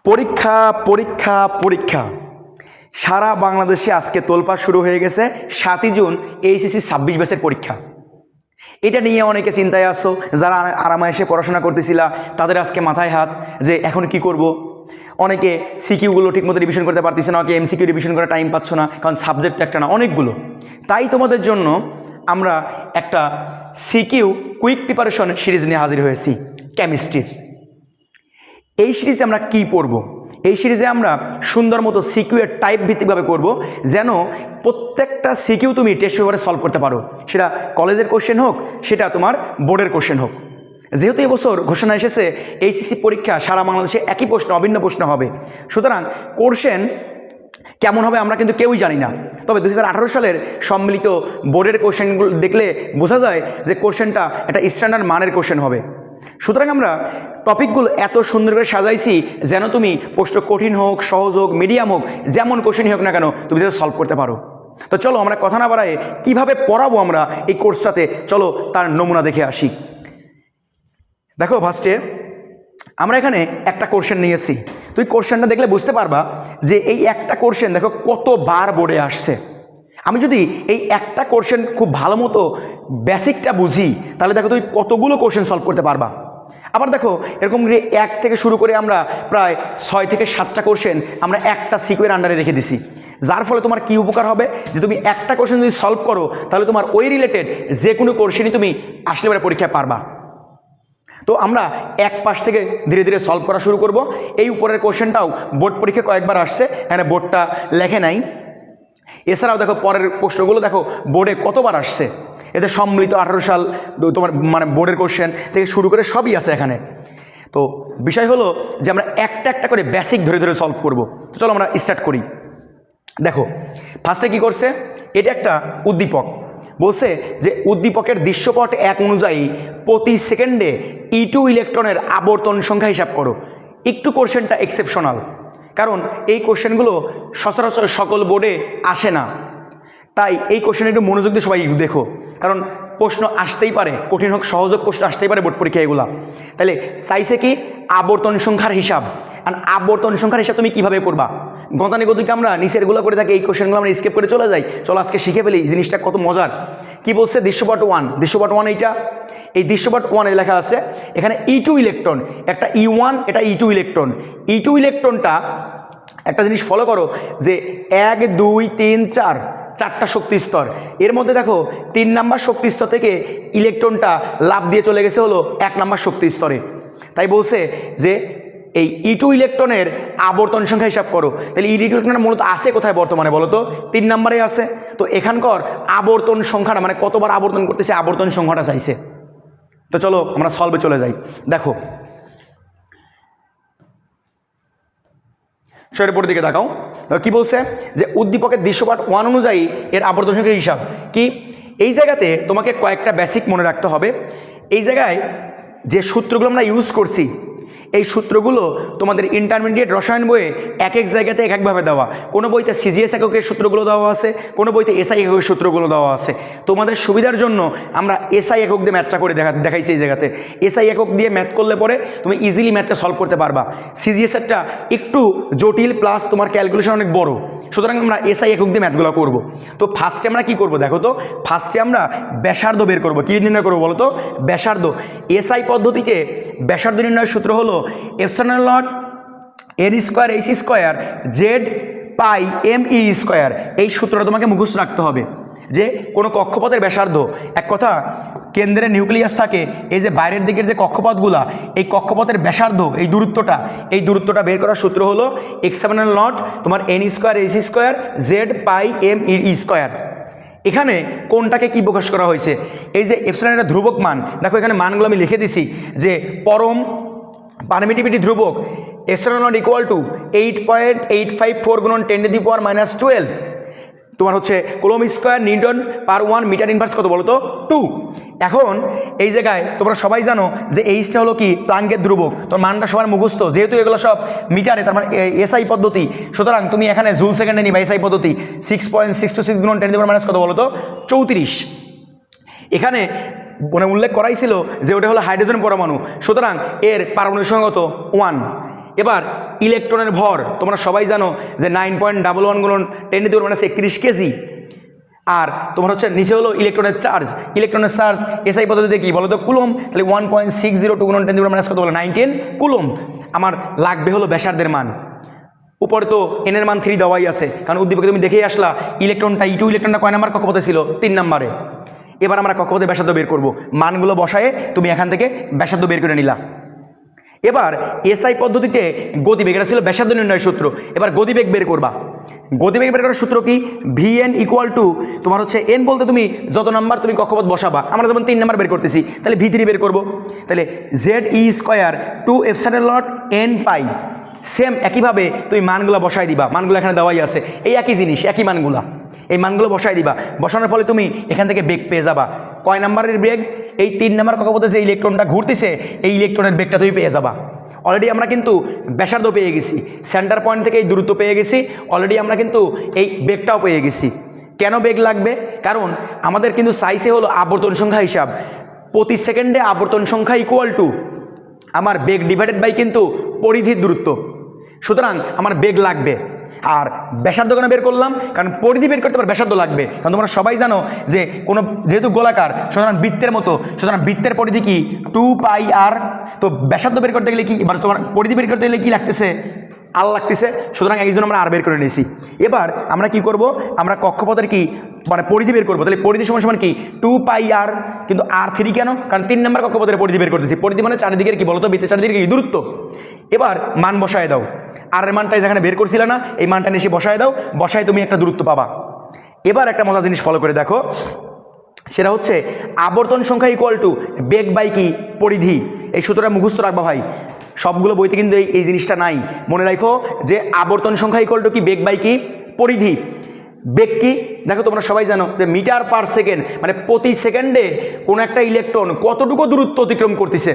পরীক্ষা পরীক্ষা পরীক্ষা সারা বাংলাদেশে আজকে তোলপাড় শুরু হয়ে গেছে। 7ই জুন এইচএসসি 26 ব্যাচের পরীক্ষা। এটা নিয়ে অনেকে চিন্তায় আসো, যারা আরামায়েশে পড়াশোনা করতেছিলা তাদের আজকে মাথায় হাত যে এখন কি করব। অনেকে সিকিউগুলো ঠিকমতো রিভিশন করতে পারতেছে না, অনেকে এমসিকিউ রিভিশন করার টাইম পাচ্ছ না, কারণ সাবজেক্ট তো একটা না, অনেকগুলো। তাই তোমাদের জন্য আমরা একটা সিকিউ কুইক প্রিপারেশন সিরিজ নিয়ে হাজির হয়েছি কেমিস্ট্রির। এই সিরিজে আমরা কি পড়ব? এই সিরিজে আমরা সুন্দর মতো সিকিউয়ের টাইপ ভিত্তিকভাবে করব, যেন প্রত্যেকটা সিকিউ তুমি টেস্ট পেপারে সলভ করতে পারো। সেটা কলেজের কোশ্চেন হোক, সেটা তোমার বোর্ডের কোশ্চেন হোক। যেহেতু এবছর ঘোষণা এসেছে এইচএসসি পরীক্ষা সারা বাংলাদেশে একই প্রশ্ন, অভিন্ন প্রশ্ন হবে, সুতরাং কোশ্চেন কেমন হবে আমরা কিন্তু কেউই জানি না। তবে 2018 সালের সম্মিলিত বোর্ডের কোশ্চেনগুলো দেখলে বোঝা যায় যে কোশ্চেনটা একটা স্ট্যান্ডার্ড মানের কোশ্চেন হবে। সুতরাং আমরা টপিকগুলো এত সুন্দর করে সাজাইছি যেন তুমি প্রশ্ন কঠিন হোক, সহজ হোক, মিডিয়াম হোক, যেমন কোশ্চেনই হোক না কেন তুমি যাতে সলভ করতে পারো। তো চলো আমরা কথা না বাড়ায় কীভাবে পড়াবো আমরা এই কোর্সটাতে, চলো তার নমুনা দেখে আসি। দেখো ফার্স্টে আমরা এখানে একটা কোশ্চেন নিয়েছি। তুই কোশ্চেনটা দেখলে বুঝতে পারবা যে এই একটা কোশ্চেন দেখো কতবার বোর্ডে আসছে। আমি যদি এই একটা কোশ্চেন খুব ভালো মতো বেসিকটা বুঝি, তাহলে দেখো তুমি কতগুলো কোশ্চেন সলভ করতে পারবা। আবার দেখো এরকম করে 1 থেকে শুরু করে আমরা প্রায় 6 থেকে 7টা কোশ্চেন আমরা একটা সিকিউর আন্ডারে রেখে দিছি, যার ফলে তোমার কি উপকার হবে যে তুমি একটা কোশ্চেন যদি সলভ করো তাহলে তোমার ওই রিলেটেড যে কোনো কোশ্চেনই তুমি আসলে পরে পরীক্ষায় পারবা। তো আমরা এক পাশ থেকে ধীরে ধীরে সলভ করা শুরু করব। এই উপরের কোশ্চেনটাও বোর্ড পরীক্ষা কয়েকবার আসছে, এখানে বোর্ডটা লেখে নাই। এছাড়াও দেখো পরের প্রশ্নগুলো দেখো বোর্ডে কতবার আসছে, এতে সম্মিলিত 18 সাল তোমার মানে বোর্ডের কোশ্চেন থেকে শুরু করে সবই আছে এখানে। তো বিষয় হলো যে আমরা একটা একটা করে বেসিক ধরে ধরে সলভ করব। তো চলো আমরা স্টার্ট করি। দেখো ফার্স্টে কি করছে, এটা একটা উদ্দীপক। বলছে যে উদ্দীপকের দৃশ্যপট 1 অনুযায়ী প্রতি সেকেন্ডে E2 ইলেকট্রনের আবর্তন সংখ্যা হিসাব করো। একটু কোশ্চেনটা এক্সেপশনাল, কারণ এই কোশ্চেনগুলো সচরাচর সকল বোর্ডে আসে না। তাই এই কোশ্চেন একটু মনোযোগ দিয়ে সবাই দেখো, কারণ প্রশ্ন আসতেই পারে, কঠিন হোক সহজ হোক, প্রশ্ন আসতেই পারে বোর্ড পরীক্ষা এগুলা। তাহলে চাইছে কি আবর্তন সংখ্যার হিসাব। আর আবর্তন সংখ্যার হিসাব তুমি কীভাবে করবা? গতানুগতিক আমরা নিচেরগুলো করে থাকি, এই কোশ্চেনগুলো আমরা স্কিপ করে চলে যাই। চলো আজকে শিখে ফেলি জিনিসটা কত মজার। কি বলছে দৃশ্যপট 1, দৃশ্যপট 1 এইটা, এই দৃশ্যপট 1 এ লেখা আছে এখানে E2 ইলেকট্রন, একটা E1, এটা E2 ইলেকট্রন। E2 ইলেকট্রনটা একটা জিনিস ফলো করো যে 1 2 3 4 4টা শক্তি স্তর। এর মধ্যে দেখো 3 নাম্বার শক্তি স্তর থেকে ইলেকট্রনটা লাফ দিয়ে চলে গেছে হলো 1 নাম্বার শক্তি স্তরে। তাই বলছে যে এই E2 ইলেকট্রনের আবর্তন সংখ্যা হিসাব করো। তাহলে E2 ইলেকট্রনটা মূলত আছে কোথায় বর্তমানে বলো তো? 3 নাম্বারে আছে। তো এখানকার আবর্তন সংখ্যাটা মানে কতবার আবর্তন করতেছে আবর্তন সংখ্যাটা চাইছে। তো চলো আমরা সলভে চলে যাই। দেখো শরীরের পরের দিকে তাকাও, কি বলছে যে উদ্দীপকের দৃশ্যপট 1 অনুযায়ী এর আবর্তন সংখ্যার হিসাব কি। এই জায়গাতে তোমাকে কয়েকটা বেসিক মনে রাখতে হবে। এই জায়গায় যে সূত্রগুলো আমরা ইউজ করছি, এই সূত্রগুলো তোমাদের ইন্টারমিডিয়েট রসায়ন বইয়ে এক এক জায়গাতে এক একভাবে দেওয়া। কোনো বইতে সিজিএস এককের সূত্রগুলো দেওয়া আছে, কোনো বইতে এসআই এককের সূত্রগুলো দেওয়া আছে। তোমাদের সুবিধার জন্য আমরা এসআই একক দিয়ে ম্যাথটা করে দেখাইছি। এই জায়গাতে এসআই একক দিয়ে ম্যাথ করলে পরে তুমি ইজিলি ম্যাথটা সলভ করতে পারবা। সিজিএসেরটা একটু জটিল, প্লাস তোমার ক্যালকুলেশন অনেক বড়, সুতরাং আমরা এসআই একক দিয়ে ম্যাথগুলো করব। তো ফার্স্টে আমরা কি করব দেখো তো, ফার্স্টে আমরা ব্যাসার্ধ বের করব। কী নির্ণয় করবো বলো তো? ব্যাসার্ধ। এসআই পদ্ধতিতে ব্যাসার্ধ নির্ণয়ের সূত্র হলো epsilon not n square h square Z pi m e square. এই সূত্রটা তোমাকে মুখস্থ রাখতে হবে যে কোনো কক্ষপথের ব্যাসার্ধ, এক কথা কেন্দ্রে নিউক্লিয়াস থাকে, এই যে বাইরের দিকের যে কক্ষপথগুলা, এই কক্ষপথের ব্যাসার্ধ এই দূরত্বটা বের করার সূত্র হলো এপসাইলন নট তোমার n square h square Z pi m e square. এখানে কোনটাকে কি প্রকাশ করা হয়েছে? এই যে এপসাইলন একটা ধ্রুবক মান, দেখো এখানে মানগুলো আমি লিখে দিছি যে পরম পারমিটিভিটি ধ্রুবক এপসাইলন নট ইকুয়াল টু 8.854 গুণন 10⁻⁻12 তোমার হচ্ছে coulomb square newton per 1 metre inverse কত বলো তো? 2। এখন এই জায়গায় তোমরা সবাই জানো যে এইচটা হলো কি প্লাঙ্কের ধ্রুবক, তোর মানটা সবার মুখস্থ, যেহেতু এগুলো সব মিটারে, তার মানে এসআই পদ্ধতি, সুতরাং তুমি এখানে জুল সেকেন্ডে নিবা এসআই পদ্ধতি। 6.626 গুণন 10⁻⁻ কত বলো তো? 34। এখানে মানে উল্লেখ করাই ছিল যে ওটা হলো হাইড্রোজেন পরমাণু, সুতরাং এর পারমাণবিক সংখ্যা কত? 1। এবার ইলেকট্রনের ভর তোমরা সবাই জানো যে 9.11 গুণন 10⁻³ কেজি। আর তোমার হচ্ছে নিচে হলো ইলেকট্রনের চার্জ এসআই পদ্ধতিতে কি বলো তো কুলম, তাহলে 1.602 গুণন 10⁻³ কত বলো 19 কুলম। আমার লাগবে হলো ব্যাসার্ধের মান, উপরে তো এনের মান 3 দেওয়াই আছে, কারণ উদ্দীপকে তুমি দেখেই আসলা ইলেকট্রনটা E2 ইলেকট্রনটা কয় নাম্বার কক্ষপথে ছিল 3 নম্বরে। এবার আমরা কক্ষপথে ব্যাসার্ধ বের করব, মানগুলো বসায়ে তুমি এখান থেকে ব্যাসার্ধ বের করে নিলা। এবার এসআই পদ্ধতিতে গতিবেগ, এটা ছিল ব্যাসার্ধ নির্ণয়ের সূত্র। এবার গতিবেগ বের করবা, গতিবেগ বের করার সূত্র কি Vn = তোমার হচ্ছে n বলতে তুমি যত নাম্বার তুমি কক্ষপথ বসাবা, আমরা যেমন 3 নাম্বার বের করতেছি তাহলে V3 বের করব, তাহলে ZE² 2ε0 n পাই। সেম একইভাবে তুমি মানগুলো বসাই দিবা, মানগুলো এখানে দেওয়াই আছে, এই একই জিনিস একই মানগুলা, এই মানগুলো বসাই দিবা। বসানোর ফলে তুমি এখান থেকে বেগ পেয়ে যাবা। কয় নাম্বারের বেগ? এই 3 নাম্বার কক্ষপথে যে ইলেকট্রনটা ঘুরতেছে এই ইলেকট্রনের বেগটা তুমি পেয়ে যাবা। অলরেডি আমরা কিন্তু ব্যাসার্ধ পেয়ে গেছি, সেন্টার পয়েন্ট থেকে এই দূরত্ব পেয়ে গেছি, অলরেডি আমরা কিন্তু এই বেগটাও পেয়ে গেছি। কেন বেগ লাগবে? কারণ আমাদের কিন্তু চাইছে হলো আবর্তন সংখ্যা হিসাব, প্রতি সেকেন্ডে আবর্তন সংখ্যা = আমার বেগ ডিভাইডেড বাই কিন্তু পরিধির দূরত্ব। সুতরাং আমার বেগ লাগবে। আর ব্যাসার্ধ কেন বের করলাম? কারণ পরিধি বের করতে পারে ব্যাসার্ধ লাগবে, কারণ তোমরা সবাই জানো যে কোনো যেহেতু গোলাকার সুতরাং বৃত্তের মতো, সুতরাং বৃত্তের পরিধি কি 2πr। তো ব্যাসার্ধ বের করতে গেলে কি, মানে তোমার পরিধি বের করতে গেলে কি লাগতেছে? আর লাগতেছে, সুতরাং এই জন্য আমরা আর বের করে নিয়েছি। এবার আমরা কি করব, আমরা কক্ষপথের কি মানে পরিধি বের করবো, তাহলে পরিধি সমান কি 2πr, কিন্তু r3 কেন? কারণ 3 নম্বর কক্ষপথের পরিধি বের করতেছি, পরিধি মানে চারিদিকের কি বলতো বৃত্তের চারিদিকে কি দূরত্ব। এবার মান বসায় দাও, আর এর মানটাই যেখানে বের করছিলে না এই মানটা নিয়ে বসায় দাও, বসায় তুমি একটা দূরত্ব পাবা। এবার একটা মজার জিনিস ফলো করে দেখো, সেটা হচ্ছে আবর্তন সংখ্যা = বেগ বাই কি পরিধি। এই সূত্রটা মুখস্থ রাখবা ভাই, সবগুলো বইতে কিন্তু এই জিনিসটা নাই। মনে রাখো যে আবর্তন সংখ্যা = কি বেগ বাই কি পরিধি। বেগ কি দেখো তোমরা সবাই জানো যে মিটার পার সেকেন্ড, মানে প্রতি সেকেন্ডে কোনো একটা ইলেকট্রন কতটুকু দূরত্ব অতিক্রম করতেছে,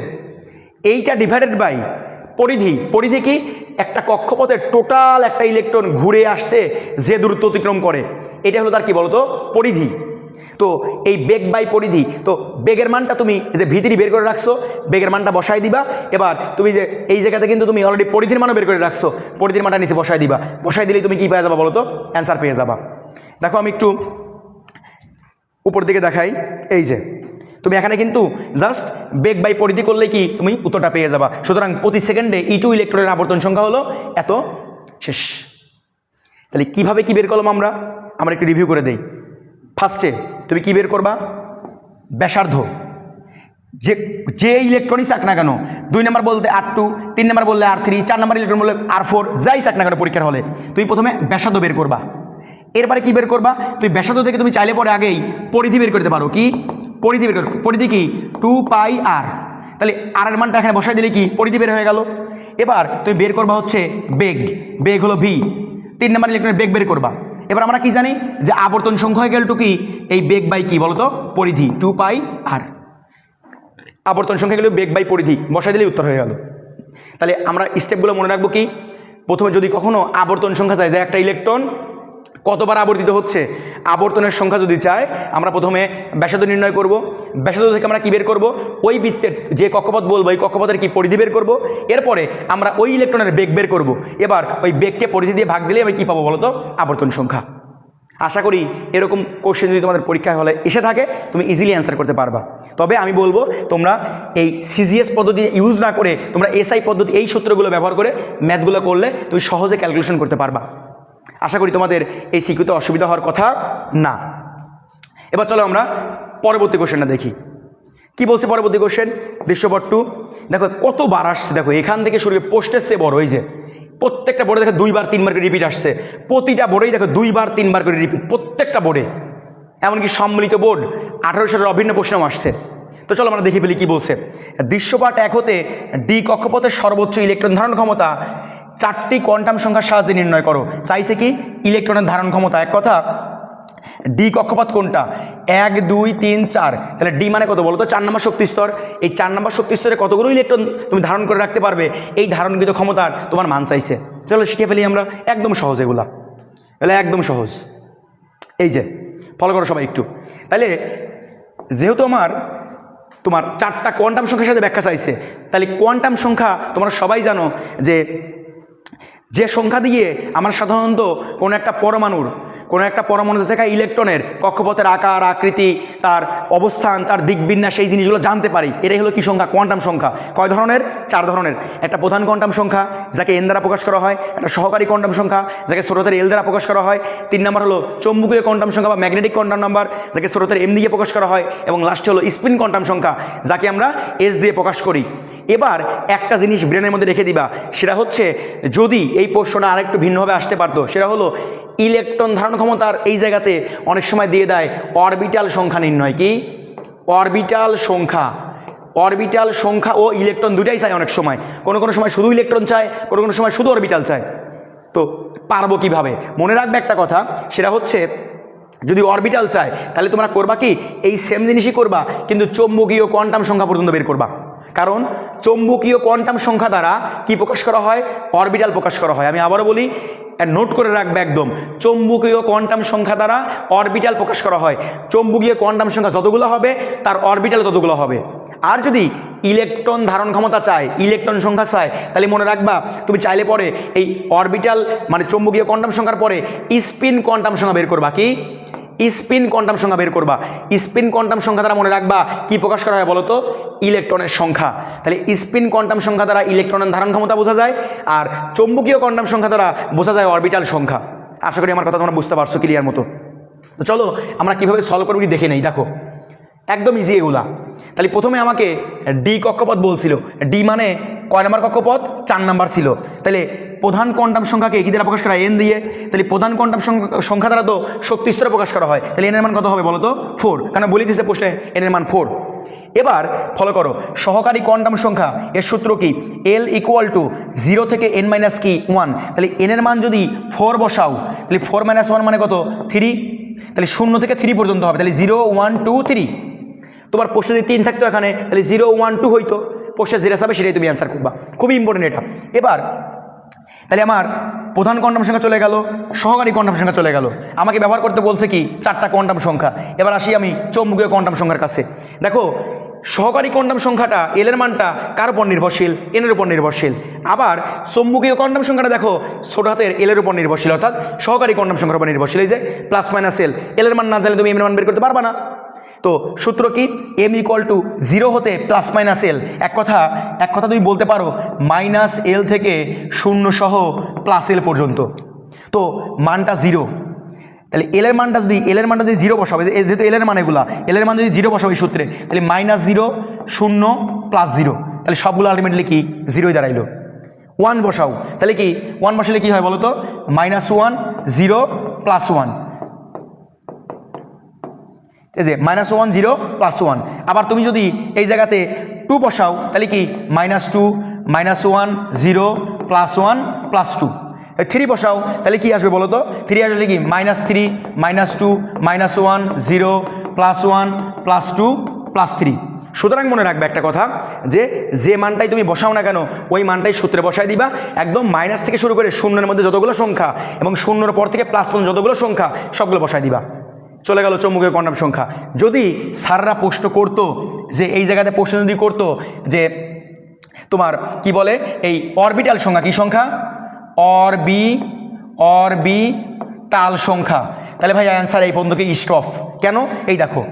এইটা ডিভাইডেড বাই পরিধি। পরিধি কি একটা কক্ষপথের টোটাল একটা ইলেকট্রন ঘুরে আসতে যে দূরত্ব অতিক্রম করে, এটা হলো তার কি বলতো পরিধি। তো এই বেগ বাই পরিধি, তো বেগের মানটা তুমি যে V3 বের করে রাখছো, বেগের মানটা বসাই দিবা। এবার তুমি যে এই জায়গাতে কিন্তু তুমি অলরেডি পরিধির মানও বের করে রাখছো, পরিধির মানটা নিচে বসাই দিবা, বসাই দিলেই তুমি কি পেয়ে যাবা বলো তো? অ্যান্সার পেয়ে যাবা। দেখো আমি একটু উপর দিকে দেখাই, এই যে তুমি এখানে কিন্তু জাস্ট বেগ বাই পরিধি করলে কি তুমি উত্তরটা পেয়ে যাবা। সুতরাং প্রতি সেকেন্ডে E2 ইলেকট্রনের আবর্তন সংখ্যা হলো এত, শেষ। তাহলে কিভাবে কি বের করলাম আমরা একটু রিভিউ করে দেই। ফার্স্টে তুমি কি বের করবা? ব্যাসার্ধ, যে ইলেকট্রনই চাক না কেন, 2 নাম্বার বলতে R2, 3 নাম্বার বললে R3, 4 নাম্বার ইলেকট্রন বললে R4, যাই চাক না কেন পরীক্ষার হলে তুমি প্রথমে ব্যাসার্ধ বের করবা। এরপরে কি বের করবা? তুই ব্যাসার্ধ থেকে তুমি চাইলে পরে আগেই পরিধি বের করতে পারো। কি পরিধি বের করো? পরিধি কি 2πr, তাহলে আর এর মানটা এখানে বসাই দিলে কি পরিধি বের হয়ে গেল। এবার তুমি বের করবা হচ্ছে বেগ, বেগ হলো V, 3 নাম্বার ইলেকট্রনের বেগ বের করবা। এবার আমরা কি জানি যে আবর্তন সংখ্যা কি এই বেগ বাই কি বলতো পরিধি 2πr, আবর্তন সংখ্যা গেল বেগ বাই পরিধি, বসাই দিলেই উত্তর হয়ে গেল। তাহলে আমরা স্টেপগুলো মনে রাখবো কি, প্রথমে যদি কখনো আবর্তন সংখ্যা চাই যে একটা ইলেকট্রন কতবার আবর্তিত হচ্ছে, আবর্তনের সংখ্যা যদি চায় আমরা প্রথমে ব্যাসার্ধ নির্ণয় করব। ব্যাসার্ধ থেকে আমরা কি বের করব? ওই বৃত্তের যে কক্ষপথ বলবো এই কক্ষপথের কি পরিধি বের করব। এরপরে আমরা ওই ইলেকট্রনের বেগ বের করব। এবার ওই বেগকে পরিধি দিয়ে ভাগ দিলে আমি কী পাবো বলো তো? আবর্তন সংখ্যা। আশা করি এরকম কোশ্চেন যদি তোমাদের পরীক্ষায় হলে এসে থাকে তুমি ইজিলি অ্যান্সার করতে পারবা। তবে আমি বলবো তোমরা এই সিজিএস পদ্ধতি ইউজ না করে তোমরা এসআই পদ্ধতি এই সূত্রগুলো ব্যবহার করে ম্যাথগুলো করলে তুমি সহজে ক্যালকুলেশন করতে পারবা। আশা করি তোমাদের এই সিকিউতে অসুবিধা হওয়ার কথা না। এবার চলো আমরা পরবর্তী কোশ্চেনটা দেখি কি বলছে। পরবর্তী কোশ্চেন দৃশ্যপট 2 দেখো কতবার আসছে, দেখো এখান থেকে শুরু পোস্টের সে বড়, ওই যে প্রত্যেকটা বোর্ডে দেখো 2 বার 3 বার করে রিপিট আসছে, প্রতিটা বোর্ডেই দেখো 2 বার 3 বার করে রিপিট, প্রত্যেকটা বোর্ডে, এমনকি সম্মিলিত বোর্ড 18 সালের অভিন্ন প্রশ্নও আসছে। তো চলো আমরা দেখে ফেলি কি বলছে। দৃশ্যপট 1 হতে ডি কক্ষপথের সর্বোচ্চ ইলেকট্রন ধারণ ক্ষমতা 4টি কোয়ান্টাম সংখ্যার সাহায্যে নির্ণয় করো। চাইছে কি ইলেকট্রনের ধারণ ক্ষমতা। এক কথা ডি কক্ষপথ কোনটা? 1 2 3 4, তাহলে ডি মানে কত বলো তো? 4 নম্বর শক্তি স্তর। এই 4 নম্বর শক্তি স্তরে কতগুলো ইলেকট্রন তুমি ধারণ করে রাখতে পারবে, এই ধারণকৃত ক্ষমতার তোমার মান চাইছে। চলো শিখে ফেলি আমরা, একদম সহজ এগুলা, এগুলো একদম সহজ। এই যে ফলো করো সবাই একটু। তাহলে যেহেতু আমার তোমার 4টা কোয়ান্টাম সংখ্যার সাথে ব্যাখ্যা চাইছে। তাহলে কোয়ান্টাম সংখ্যা তোমরা সবাই জানো যে সংখ্যা দিয়ে আমরা সাধারণত কোনো একটা পরমাণুতে থাকা ইলেকট্রনের কক্ষপথের আকার, আকৃতি, তার অবস্থান, তার দিকবিন্যাস, এই জিনিসগুলো জানতে পারি। এটাই হলো কি সংখ্যা? কোয়ান্টাম সংখ্যা। কয় ধরনের? 4 ধরনের। একটা প্রধান কোয়ান্টাম সংখ্যা যাকে এন দ্বারা প্রকাশ করা হয়, একটা সহকারী কোয়ান্টাম সংখ্যা যাকে ছোটদের এল দ্বারা প্রকাশ করা হয়, 3 নম্বর হলো চৌম্বকীয় কোয়ান্টাম সংখ্যা বা ম্যাগনেটিক কোয়ান্টাম নাম্বার যাকে ছোটদের এম দিয়ে প্রকাশ করা হয়, এবং লাস্টে হলো স্পিন কোয়ান্টাম সংখ্যা যাকে আমরা এস দিয়ে প্রকাশ করি। এবার একটা জিনিস ব্রেনের মধ্যে রেখে দিবা, সেটা হচ্ছে যদি এই প্রশ্নটা আরেকটু ভিন্নভাবে আসতে পারতো, সেটা হলো ইলেকট্রন ধারণ ক্ষমতার এই জায়গাতে অনেক সময় দিয়ে দেয় অরবিটাল সংখ্যা নির্ণয়। কি? অরবিটাল সংখ্যা ও ইলেকট্রন দুটাই চায় অনেক সময়। কোনো সময় শুধু ইলেকট্রন চায়, কোনো সময় শুধু অরবিটাল চায়। তো পারবো কিভাবে? মনে রাখবে একটা কথা, সেটা হচ্ছে যদি অরবিটাল চায় তাহলে তোমরা করবা কি? এই সেম জিনিসই করবা, কিন্তু চৌম্বকীয় কোয়ান্টাম সংখ্যা পর্যন্ত বের করবা। কারণ চৌম্বকীয় কোয়ান্টাম সংখ্যা দ্বারা কি প্রকাশ করা হয়? অরবিটাল প্রকাশ করা হয়। আমি আবারও বলি, নোট করে রাখবে একদম, চৌম্বকীয় কোয়ান্টাম সংখ্যা দ্বারা অরবিটাল প্রকাশ করা হয়। চৌম্বকীয় কোয়ান্টাম সংখ্যা যতগুলো হবে তার অরবিটাল ততগুলো হবে। আর যদি ইলেকট্রন ধারণ ক্ষমতা চায়, ইলেকট্রন সংখ্যা চায়, তাহলে মনে রাখবা তুমি চাইলে পরে এই অরবিটাল মানে চৌম্বকীয় কোয়ান্টাম সংখ্যার পরে স্পিন কোয়ান্টাম সংখ্যা বের করবা। কি? স্পিন কোয়ান্টাম সংখ্যা বের করবা। স্পিন কোয়ান্টাম সংখ্যা দ্বারা মনে রাখবা কি প্রকাশ করা হয় বলো তো? ইলেকট্রনের সংখ্যা। তাহলে স্পিন কোয়ান্টাম সংখ্যা দ্বারা ইলেকট্রনের ধারণ ক্ষমতা বোঝা যায়, আর চৌম্বকীয় কোয়ান্টাম সংখ্যা দ্বারা বোঝা যায় অরবিটাল সংখ্যা। আশা করি আমার কথা তোমরা বুঝতে পারছো ক্লিয়ার মতো। তো চলো আমরা কীভাবে সলভ করবো দেখে নেই। দেখো একদম ইজি এগুলা। তাহলে প্রথমে আমাকে ডি কক্ষপথ বলছিল, ডি মানে কয় নম্বর কক্ষপথ? 4 নাম্বার ছিল। তাহলে প্রধান কোয়ান্টাম সংখ্যাকে কি দ্বারা প্রকাশ করা হয়? এন দিয়ে। তাহলে প্রধান কোয়ান্টাম সংখ্যা দ্বারা তো শক্তি স্তরে প্রকাশ করা হয়। তাহলে এনের মান কত হবে বলো তো? 4, কারণ বলে দিচ্ছে প্রশ্নে এনের মান 4। এবার ফলো করো, সহকারী কোয়ান্টাম সংখ্যা এর সূত্র কি? এল ইকুয়াল টু 0 থেকে n মাইনাস কি 1। তাহলে এনের মান যদি 4 বসাও, তাহলে 4 - 1 মানে কত? 3। তাহলে 0 থেকে 3 পর্যন্ত হবে। তাহলে 0 1 2 3। তোমার প্রশ্ন যদি 3 থাকতো এখানে, তাহলে 0 1 2 হইতো। প্রশ্নে যেটা যাবে সেটাই তুমি অ্যান্সার করবা। খুবই ইম্পর্টেন্ট এটা। এবার তাহলে আমার প্রধান কোয়ান্টাম সংখ্যা চলে গেল, সহকারী কোয়ান্টাম সংখ্যা চলে গেল। আমাকে ব্যবহার করতে বলছে কি? 4টা কোয়ান্টাম সংখ্যা। এবার আসি আমি চৌম্বকীয় কোয়ান্টাম সংখ্যার কাছে। দেখো সহকারী কোয়ান্টাম সংখ্যাটা এল এর মানটা কার উপর নির্ভরশীল? এনের উপর নির্ভরশীল। আবার চৌম্বকীয় কোয়ান্টাম সংখ্যাটা দেখো ছোট হাতের এল এর উপর নির্ভরশীল, অর্থাৎ সহকারী কোয়ান্টাম সংখ্যার উপর নির্ভরশীল। এই যে প্লাস মাইনাস এল, এল এর মান না জানলে তুমি এম এর মান বের করতে পারবা না। তো সূত্র কি? এম ইকুয়াল টু 0 হতে প্লাস মাইনাস এল। এক কথা তুমি বলতে পারো মাইনাস এল থেকে 0 সহ প্লাস এল পর্যন্ত। তো মানটা 0। তাহলে এল এর মানটা যদি 0 বসাবে, যেহেতু এল এর মান এগুলা, এল এর মান যদি 0 বসাবে সূত্রে, তাহলে -0 0 +0, তাহলে সবগুলো আলটিমেটলি কি 0ই দাঁড়াইলো। 1 বসাও, তাহলে কি 1 বসালে কি হয় বলো তো? -1 0 +1, এই যে -1 0 +1। আবার তুমি যদি এই জায়গাতে 2 বসাও, তাহলে কি -2 -1 0 +1 +2। 3 বসাও, তাহলে কি আসবে বলো তো? 3 আসলে কি -3 -2 -1 0 +1 +2 +3। সুতরাং মনে রাখবে একটা কথা, যে মানটাই তুমি বসাও না কেন ওই মানটাই সূত্রে বসায় দিবা। একদম মাইনাস থেকে শুরু করে শূন্যের মধ্যে যতগুলো সংখ্যা এবং শূন্যর পর থেকে প্লাস পর্যন্ত যতগুলো সংখ্যা সবগুলো বসায় দিবা। চলে গেল চৌম্বকীয় কোয়ান্টাম সংখ্যা। যদি স্যাররা প্রশ্ন করতো, যে এই জায়গাতে প্রশ্ন যদি করতো যে তোমার কি বলে এই অরবিটাল সংখ্যা, কি সংখ্যা? অরবিটাল সংখ্যা, তাহলে ভাই অ্যান্সার এই পর্যন্ত কি স্টপ। কেন? এই দেখো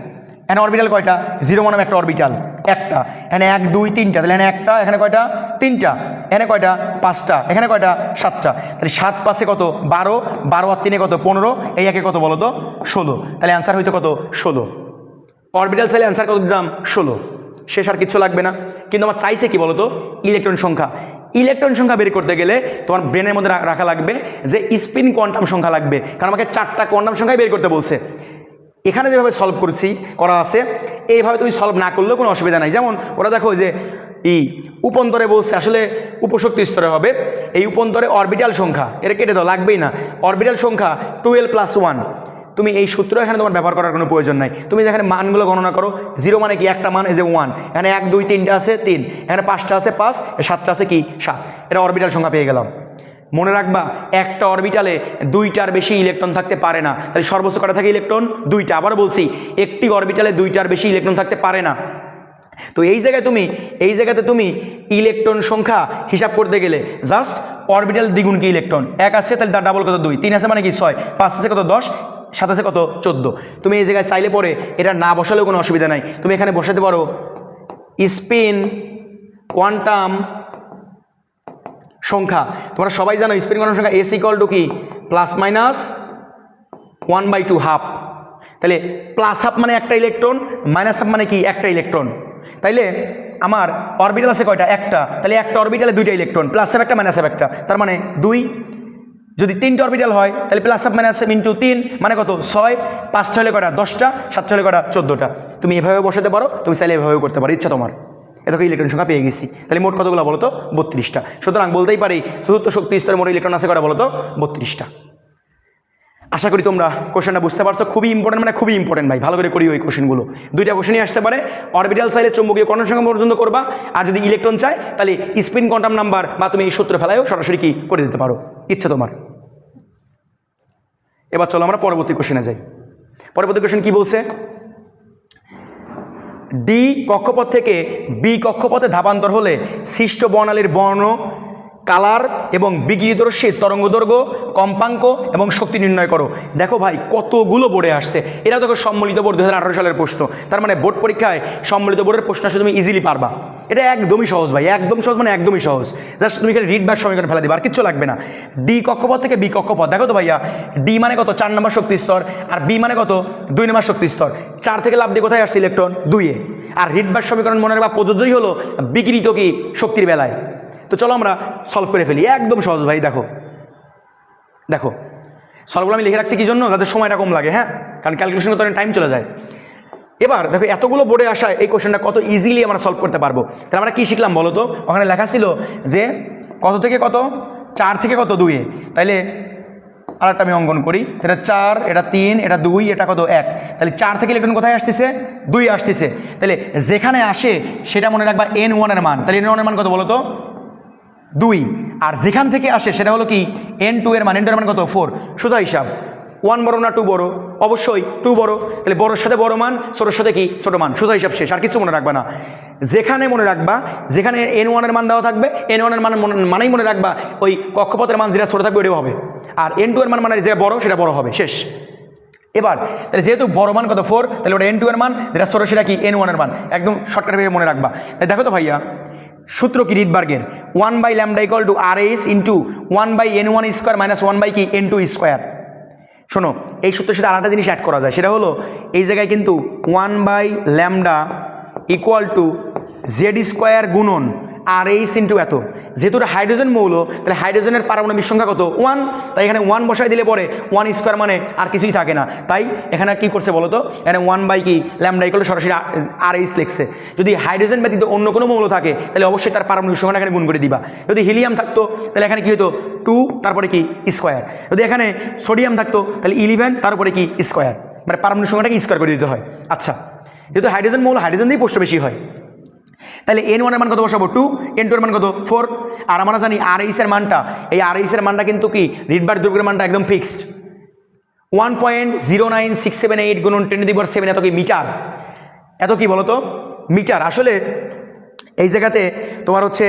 এখানে অরবিটাল কয়টা? 0 মানে একটা অরবিটাল, একটা। এখানে 1 2 3টা, তাহলে এখানে একটা, এখানে কয়টা? 3টা। এখানে কয়টা? 5টা। এখানে কয়টা? 7টা। তাহলে 7 5 কত? 12, 12 আর 3 কত? 15, এই একে কত বলো তো? 16। তাহলে অ্যান্সার হইতো কত? 16। অরবিটাল চাইলে অ্যান্সার কত দিলাম? 16। শেষ আর কিচ্ছু লাগবে না। কিন্তু আমার চাইছে কি বলো তো? ইলেকট্রন সংখ্যা। ইলেকট্রন সংখ্যা বের করতে গেলে তোমার ব্রেনের মধ্যে রাখা লাগবে যে স্পিন কোয়ান্টাম সংখ্যা লাগবে, কারণ আমাকে 4টা কোয়ান্টাম সংখ্যাই বের করতে বলছে। এখানে যেভাবে সলভ করা আছে এইভাবে তুমি সলভ না করলেও কোনো অসুবিধা নাই। যেমন ওরা দেখো যে উপন্তরে বলছে, আসলে উপশক্তি স্তরে হবে। এই উপন্তরে অরবিটাল সংখ্যা, এটা কেটে দাও, লাগবেই না। অরবিটাল সংখ্যা 12 + 1। তুমি এই সূত্র এখানে তোমার ব্যবহার করার কোনো প্রয়োজন নাই। তুমি যেখানে মানগুলো গণনা করো, 0 মানে কি একটা মান, এই যে 1, এখানে 1 2 3টা আছে 3, এখানে 5টা আছে 5, 7টা আছে কি 7। এটা অরবিটাল সংখ্যা পেয়ে গেলাম। মনে রাখবা একটা অরবিটালে 2টার বেশি ইলেকট্রন থাকতে পারে না। তাহলে সর্বোচ্চ কটা থাকে ইলেকট্রন? 2টা। আবার বলছি একটি অরবিটালে 2টার বেশি ইলেকট্রন থাকতে পারে না। তো এই জায়গাতে তুমি ইলেকট্রন সংখ্যা হিসাব করতে গেলে জাস্ট অরবিটাল দ্বিগুণ কি ইলেকট্রন, 1 আছে তাহলে তার ডাবল কত 2, 3 আছে মানে কি 6, 5 আছে কত 10, 7 আছে কত 14। তুমি এই জায়গায় চাইলে পরে এটা না বসালেও কোনো অসুবিধা নাই, তুমি এখানে বসাতে পারো স্পিন কোয়ান্টাম সংখ্যা। তোমরা সবাই জানো স্পিন কোয়ান্টাম সংখ্যা এস ইকুয়াল টু কি +-1/2 হাফ। তাহলে প্লাস হাফ মানে একটা ইলেকট্রন, মাইনাস হাফ মানে কি একটা ইলেকট্রন। তাইলে আমার অরবিটাল আছে কয়টা, একটা, তাহলে একটা অরবিটালে 2টা ইলেকট্রন, প্লাস হাফ একটা মাইনাস হাফ একটা, তার মানে 2। যদি 3টা অরবিটাল হয় তাহলে plus half minus half into 3 মানে কত 6, 5টা হলে কয়টা 10টা, 7টা হলে কয়টা 14টা। তুমি এভাবে বসাতে পারো, তুমি চাইলে এভাবেও করতে পারো, ইচ্ছা তোমার। এত ইলেকট্রন সংখ্যা পেয়ে গেছি, তাহলে মোট কতগুলো বলো তো 32টা। সুতরাং বলতেই পারি চতুর্থ শক্তি স্তরে মোট ইলেকট্রন আছে কয়টা বলো তো 32টা। আশা করি তোমরা কোশ্চেনটা বুঝতে পারছো, খুবই ইম্পর্টেন্ট, মানে খুবই ইম্পর্টেন্ট ভাই, ভালো করে করি ওই কোশ্চেনগুলো। 2টা কোশ্চেনই আসতে পারে, অরবিটাল চাইলে চৌম্বকীয় কণার সংখ্যা পর্যন্ত করবা, আর যদি ইলেকট্রন চাই তাহলে স্পিন কোয়ান্টাম নাম্বার বা তুমি এই সূত্র ফেলায়ও সরাসরি কি করে দিতে পারো, ইচ্ছা তোমার। এবার চলো আমরা পরবর্তী কোশ্চেনে যাই। পরবর্তী কোশ্চেন কি বলছে, ডি কক্ষপথ থেকে বি কক্ষপথে ধাপান্তর হলে সৃষ্ট বর্ণালীর বর্ণ, কালার এবং বিকিরিত রশ্মির তরঙ্গদৈর্ঘ্য, কম্পাঙ্ক এবং শক্তি নির্ণয় করো। দেখো ভাই কতগুলো বোর্ডে আসছে, এরা দেখো সম্মিলিত বোর্ড 2018 সালের প্রশ্ন। তার মানে বোর্ড পরীক্ষায় সম্মিলিত বোর্ডের প্রশ্ন আসলে তুমি ইজিলি পারবা। এটা একদমই সহজ ভাই, একদম সহজ, মানে একদমই সহজ। জাস্ট তুমি এখানে রিড ব্যাক সমীকরণ ফেলা দিবা, আর কিচ্ছু লাগবে না। ডি কক্ষপথ থেকে বি কক্ষপথ, দেখো তো ভাইয়া ডি মানে কত 4 নম্বর শক্তি স্তর, আর বি মানে কত 2 নম্বর শক্তি স্তর। 4 থেকে লাভ দিয়ে কোথায় আসছে ইলেকট্রন 2-এ। আর রিড ব্যাক সমীকরণ মনে রাখবা প্রযোজ্যই হলো বিকিরিত কি শক্তির বেলায়। তো চলো আমরা সলভ করে ফেলি, একদম সহজ ভাই। দেখো দেখো সলভগুলো আমি লিখে রাখছি কি জন্য, যাতে সময়টা কম লাগে, হ্যাঁ, কারণ ক্যালকুলেশনে তো টাইম চলে যায়। এবার দেখো এতগুলো বোর্ডে আসায় এই কোশ্চেনটা কত ইজিলি আমরা সলভ করতে পারবো। তাহলে আমরা কী শিখলাম বলো তো, ওখানে লেখা ছিল যে কত থেকে কত 4 থেকে কত 2-এ। তাইলে আরেকটা আমি অঙ্কন করি, এটা 4, এটা 3, এটা 2, এটা কত 1। তাহলে 4 থেকে ইলেকট্রন কোথায় আসতেছে 2 আসতেছে। তাহলে যেখানে আসে সেটা মনে রাখবা N1 এর মান। তাহলে N1 এর মান কত বলো তো 2, আর যেখান থেকে আসে সেটা হলো কি N2 এর মান। N2 এর মান কত 4। সোজা হিসাব, 1 বড় না 2 বড়, অবশ্যই 2 বড়। তাহলে বড়োর সাথে বড় মান, ছোটোর সাথে কি ছোটো মান, সোজা হিসাব শেষ, আর কিছু মনে রাখবা না। যেখানে মনে রাখবা, যেখানে N1 এর মান দেওয়া থাকবে, N1 এর মান মানেই মনে রাখবা ওই কক্ষপথের মান যেটা ছোটো থাকবে ওটাও হবে, আর N2 এর মান মানে যে বড় সেটা বড় হবে, শেষ। এবার তাহলে যেহেতু বড় মান কত 4, তাহলে ওটা N2 এর মান, যেটা ছোটো সেটা কি N1 এর মান, একদম শর্টকাটভাবে মনে রাখবা। তাই দেখো তো ভাইয়া সূত্র কি রিডবার্গের, 1/λ = RS × 1/N1² - 1 কি N2²। শোনো এই সূত্রের সাথে আরেকটা জিনিস অ্যাড করা যায়, সেটা হলো এই জায়গায় কিন্তু 1/λ = Z² গুণন RH × এত। যেহেতু এটা হাইড্রোজেন মৌল, তাহলে হাইড্রোজেনের পারমাণবিক সংখ্যা কত 1, তাই এখানে 1 বসাই দিলে পরে 1² মানে আর কিছুই থাকে না। তাই এখানে কি করছে বলো তো, এখানে 1/λ = সরাসরি RH লিখছে। যদি হাইড্রোজেন ব্যতীত অন্য কোনো মৌল থাকে তাহলে অবশ্যই তার পারমাণবিক সংখ্যাটা এখানে গুণ করে দিবা। যদি হিলিয়াম থাকতো তাহলে এখানে কি হতো 2, তারপরে কি স্কোয়ার। যদি এখানে সোডিয়াম থাকতো তাহলে 11, তারপরে কি স্কোয়ার, মানে পারমাণবিক সংখ্যাটাকে স্কোয়ার করে দিতে হয়। আচ্ছা, যেহেতু হাইড্রোজেন মৌল, হাইড্রোজেন দিয়েই প্রশ্ন বেশি হয়, তাহলে N1 এর মান কত বসাবো 2, N2 এর মান কত 4। আর আমরা জানি RH এর মানটা, এই RH এর মানটা কিন্তু কি রিডবার্গ দৈর্ঘ্যের মানটা একদম ফিক্সড, 1.09678 × 10⁻⁷ এত কি মিটার। এত কি বলতো মিটার। আসলে এই জায়গাতে তোমার হচ্ছে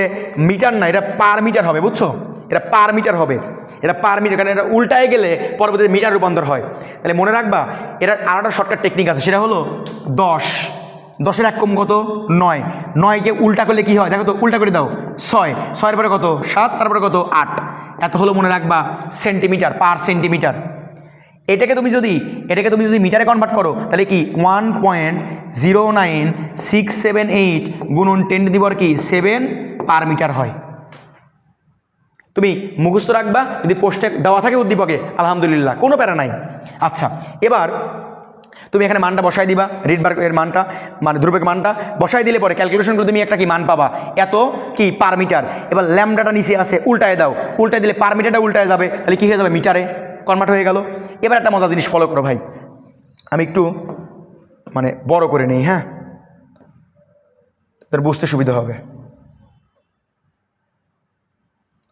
মিটার না, এটা পার মিটার হবে, বুঝছো, এটা পার মিটার হবে, এটা পার মিটার, কারণ এটা উল্টায় গেলে পরবর্তীতে মিটার রূপান্তর হয়। তাহলে মনে রাখবা এটার আরেকটা শর্টকাট টেকনিক আছে, সেটা হলো 10, 10-এর 1 কম কত 9, 9কে উল্টা করলে কি হয় দেখো তো, উল্টা করে দাও 6, 6-এর পরে কত 7, তারপরে কত 8, এত হলো মনে রাখবা সেন্টিমিটার, পার সেন্টিমিটার। এটাকে তুমি যদি মিটারে কনভার্ট করো তাহলে কি 1.09678 × 10⁻⁷ পার মিটার হয়। তুমি মুখস্থ রাখবা, যদি পোস্টে দেওয়া থাকে উদ্দীপকে আলহামদুলিল্লাহ, কোনো প্যারা নাই। আচ্ছা, এবার তুমি এখানে মানটা বসাই দিবা, রিডবার্গ এর মানটা, মানে ধ্রুবকের মানটা বসাই দিলে পরে ক্যালকুলেশন করে তুমি একটা কি মান পাবা, এত কি পার মিটার। এবার ল্যামডাটা নিচে আসে, উল্টায় দাও, উল্টায় দিলে পার মিটারটা উল্টায় যাবে, তাহলে কি হয়ে যাবে মিটারে কনভার্ট হয়ে গেল। এবার একটা মজার জিনিস ফলো করো ভাই, আমি একটু মানে বড় করে নেই, হ্যাঁ, তোর বুঝতে সুবিধা হবে।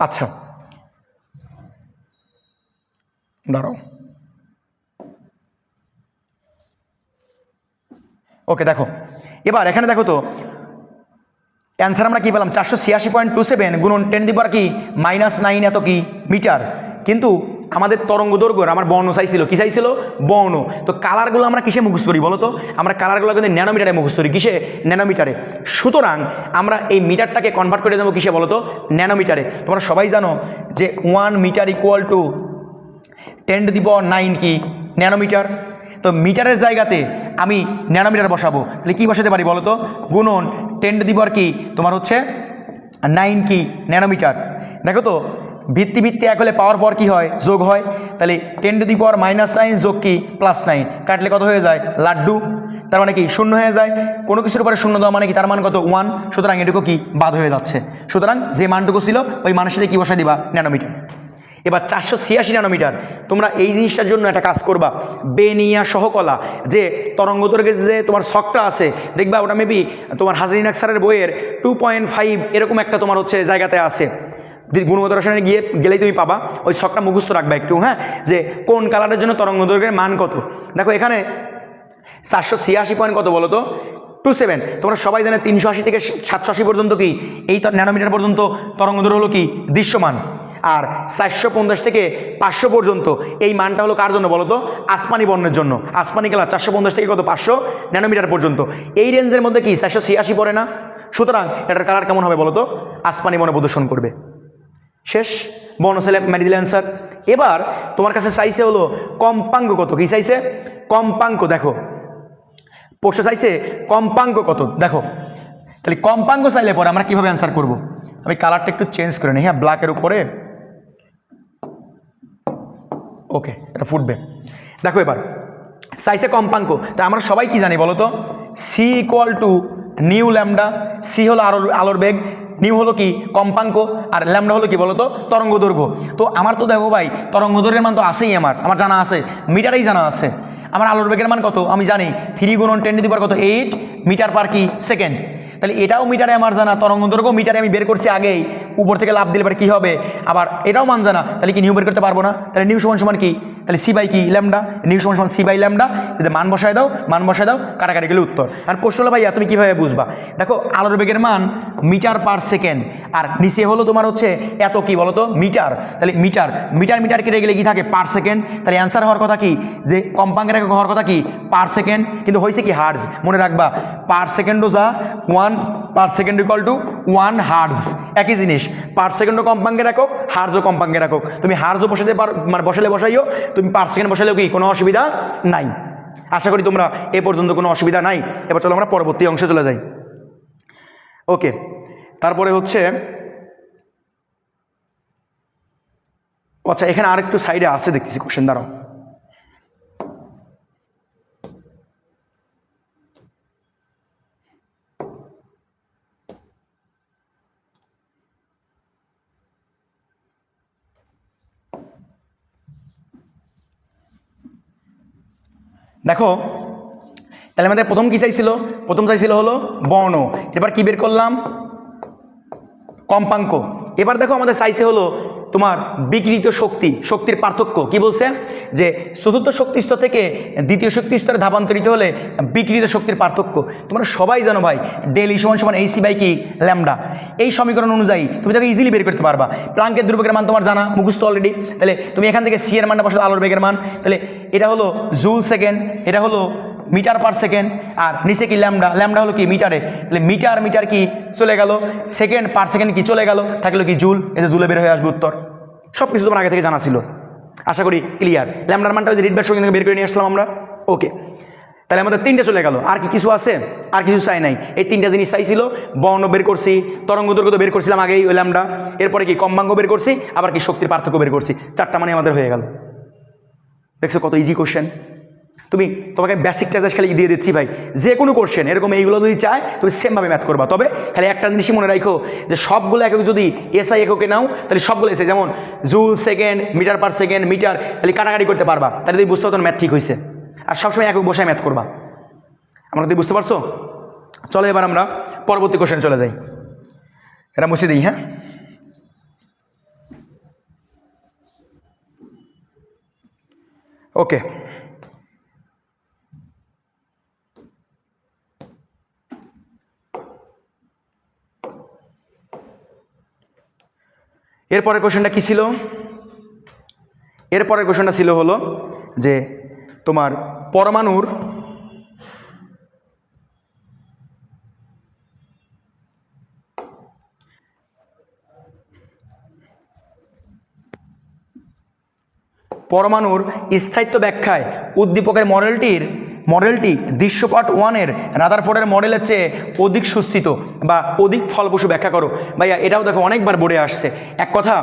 আচ্ছা দাঁড়াও, ওকে দেখো, এবার এখানে দেখো তো অ্যান্সার আমরা কি পেলাম 486.27 গুণন 10⁻³ কি -9 এত কি মিটার। কিন্তু আমাদের তরঙ্গ দৈর্ঘ্য আমার বর্ণ চাইছিল, কি চাইছিল? বর্ণ। তো কালারগুলো আমরা কিসে মুখস্থ করি বলো তো? আমরা কালারগুলো কিন্তু ন্যানোমিটারে মুখস্থ করি। কিসে? ন্যানোমিটারে। সুতরাং আমরা এই মিটারটাকে কনভার্ট করে দেবো কিসে বলো তো? ন্যানোমিটারে। তোমরা সবাই জানো যে 1 মিটার ইকুয়াল টু 10⁹ কি ন্যানোমিটার। তো মিটারের জায়গাতে আমি ন্যানোমিটার বসাবো, তাহলে কী বসাতে পারি বলো তো? গুণন 10⁻³ কি তোমার হচ্ছে 9 কি ন্যানোমিটার। দেখো তো ভিত্তি ভিত্তি এক হলে পাওয়ার পর কি হয়? যোগ হয়। তাহলে 10⁻⁻9 যোগ কি +9, কাটলে কত হয়ে যায়? লাড্ডু। তার মানে কি শূন্য হয়ে যায়। কোনো কিছুর উপরে শূন্য দেওয়া মানে কি তার মান কত? 1। সুতরাং এটুকু কি বাদ হয়ে যাচ্ছে। সুতরাং যে মানটুকু ছিল ওই মানের সাথে কী বসাই দিবা? ন্যানোমিটার। এবার 486 ন্যানোমিটার। তোমরা এই জিনিসটার জন্য একটা কাজ করবা, বেনিয়া সহকলা যে তরঙ্গ দৈর্ঘ্যের যে তোমার ছকটা আছে দেখবা, ওটা মেবি তোমার হাজারিন আক্সারের বইয়ের 2.5 এরকম একটা তোমার হচ্ছে জায়গাতে আছে। গুণগত রসায়নে গেলেই তুমি পাবা। ওই ছকটা মুখস্থ রাখবা একটু, হ্যাঁ, যে কোন কালারের জন্য তরঙ্গ দৈর্ঘ্যের মান কত। দেখো এখানে 486 পয়েন্ট কত বলো তো? 27। তোমরা সবাই জানে 380 থেকে 780 পর্যন্ত কি এই ন্যানোমিটার পর্যন্ত তরঙ্গ দৈর্ঘ্য হলো কি দৃশ্যমান। আর 450 থেকে 500 পর্যন্ত এই মানটা হলো কার জন্য বলো তো? আসমানি বর্ণের জন্য। আসমানি কালার 450 থেকে কত 500 ন্যানোমিটার পর্যন্ত। এই রেঞ্জের মধ্যে কি 486 পড়ে না? সুতরাং এটার কালার কেমন হবে বলো তো? আসমানি বর্ণ প্রদর্শন করবে। শেষ, বর্ণ ছেলে মেরে দিলে অ্যান্সার। এবার তোমার কাছে চাইছে হলো কম্পাঙ্ক কত। কি চাইছে? কম্পাঙ্ক। দেখো প্রশ্ন চাইছে কম্পাঙ্ক কত। দেখো তাহলে কম্পাঙ্ক চাইলে পরে আমরা কীভাবে অ্যান্সার করব? আমি কালারটা একটু চেঞ্জ করে নিই, হ্যাঁ, ব্ল্যাকের উপরে। ওকে, এটা ফুটবে। দেখো এবার চাইছে কম্পাঙ্ক। তা আমরা সবাই কি জানি বলো তো? C equal to new lambda. C হলো আলোর বেগ, নিউ হলো কি কম্পাঙ্ক, আর ল্যামডা হলো কি বলো তো? তরঙ্গ দৈর্ঘ্য। তো আমার তো দেখো ভাই তরঙ্গ দৈর্ঘ্যের মান তো আছেই, আমার জানা আছে, মিটারেই জানা আছে। আমার আলোর বেগের মান কত আমি জানি, 3 গুণন 10⁻³ কত 8 মিটার পার কি সেকেন্ড। তাহলে এটাও মিটারে আমার জানা, তরঙ্গ দৈর্ঘ্য মিটারে আমি বের করছি আগেই, উপর থেকে লাভ দিলে পরে কী হবে? আবার এটাও মান জানা, তাহলে কি নিউ বের করতে পারবো না? তাহলে নিউ সমান সমান কি? তাহলে সি বাই কি ল্যামডা। নিউ সমান সমান সি বাই ল্যামডা। যদি মান বসায় দাও, মান বসায় দাও, কাটাকাটি গেলে উত্তর। আর প্রশ্ন হলো ভাইয়া তুমি কীভাবে বুঝবা? দেখো আলোর বেগের মান মিটার পার সেকেন্ড, আর নিচে হলো তোমার হচ্ছে এত কি বলো তো? মিটার। তাহলে মিটার মিটার মিটার কেটে গেলে কি থাকে? Per second. তাহলে অ্যান্সার হওয়ার কথা কি? যে কম্পাঙ্কের একক হওয়ার কথা কি? Per second. কিন্তু হয়েছে কি হার্জ। মনে রাখবা পার সেকেন্ডও যা 1 per second equal to 1 hertz, একই জিনিস। পার সেকেন্ডও কম্পাঙ্কের একক, হার্জও কম্পাঙ্কের একক। তুমি হার্জও বসাতে পারো, মানে বসালে বসাইও, তুমি পার সেকেন্ড বসালেও কি কোনো অসুবিধা নাই। আশা করি তোমরা এ পর্যন্ত কোনো অসুবিধা নাই। এবার চলো আমরা পরবর্তী অংশে চলে যাই। ওকে, তারপরে হচ্ছে আচ্ছা এখানে আরেকটু সাইডে আসে দেখতেছি কোশ্চেন, দাঁড়াও। দেখো তাহলে আমাদের প্রথম কি চাইছিল? প্রথম চাইছিল হলো বর্ণ। এবার কি বের করলাম? কম্পাঙ্ক। এবার দেখো আমাদের চাইছে হলো তোমার বিকৃত শক্তি, শক্তির পার্থক্য। কি বলছে? যে চতুর্থ শক্তি স্তর থেকে দ্বিতীয় শক্তি স্তরে ধাপান্তরিত হলে বিকৃত শক্তির পার্থক্য। তোমরা সবাই জানো ভাই ডেল ই সমান সমান AC বাই কি ল্যামডা। এই সমীকরণ অনুযায়ী তুমি তাকে ইজিলি বের করতে পারবা। প্লাঙ্কের ধ্রুবকের মান তোমার জানা, মুখস্থ অলরেডি। তাহলে তুমি এখান থেকে সি এর মানটা বসালে আলোর বেগের মান, তাহলে এটা হলো জুল সেকেন্ড, এটা হলো মিটার পার সেকেন্ড, আর নিচে কি ল্যামডা। ল্যামডা হলো কি মিটারে, তাহলে মিটার মিটার কি চলে গেল, সেকেন্ড পার সেকেন্ড কি চলে গেল, থাকলো কি জুল। এই যে জুলে বের হয়ে আসবে উত্তর। সব কিছু তোমার আগে থেকে জানা ছিল, আশা করি ক্লিয়ার। ল্যামডার মানটা যদি রিডবার সঙ্গে বের করে নিয়ে আসলাম আমরা। ওকে, তাহলে আমাদের তিনটে চলে গেল। আর কি কিছু আছে? আর কিছু চাই নাই। এই তিনটা জিনিস চাইছিল। বর্ণ বের করছি, তরঙ্গ দৈর্ঘ্য বের করছিলাম আগেই ওই ল্যামডা, এরপরে কি কম্পাঙ্ক বের করছি, আবার কি শক্তির পার্থক্য বের করছি। চারটা মানে আমাদের হয়ে গেল। দেখছো কত ইজি কোশ্চেন। তোমাকে বেসিক ট্যাজাস খালি দিয়ে দিচ্ছি ভাই, যে কোনো কোশ্চেন এরকম এইগুলো যদি চায় তুমি সেমভাবে ম্যাথ করবা। তবে খালি একটা জিনিসই মনে রাখো যে সবগুলো একক যদি এসআই এককে নাও তাহলে সবগুলো এসে, যেমন joule second, metre per second, metre, তাহলে কাটাকাটি করতে পারবা। তাহলে তুমি বুঝতে পারছো ম্যাথ ঠিক হয়েছে। আর সবসময় একক বসায় ম্যাথ করবা। আমরা তুমি বুঝতে পারছো? চলো এবার আমরা পরবর্তী কোশ্চেন চলে যাই। এটা মুছে দিই, হ্যাঁ। ওকে, এরপরের কোশ্চেনটা কী ছিল? এরপরের কোশ্চেনটা ছিল হলো যে তোমার পরমাণুর স্থায়িত্ব ব্যাখ্যায় উদ্দীপকের মডেলটি দৃশ্যপট 1-এর রাদারফোর্ডের মডেলের চেয়ে অধিক সুস্থিত বা অধিক ফলপ্রসূ ব্যাখ্যা করো। ভাইয়া এটাও দেখো অনেকবার বোর্ডে আসছে। এক কথা,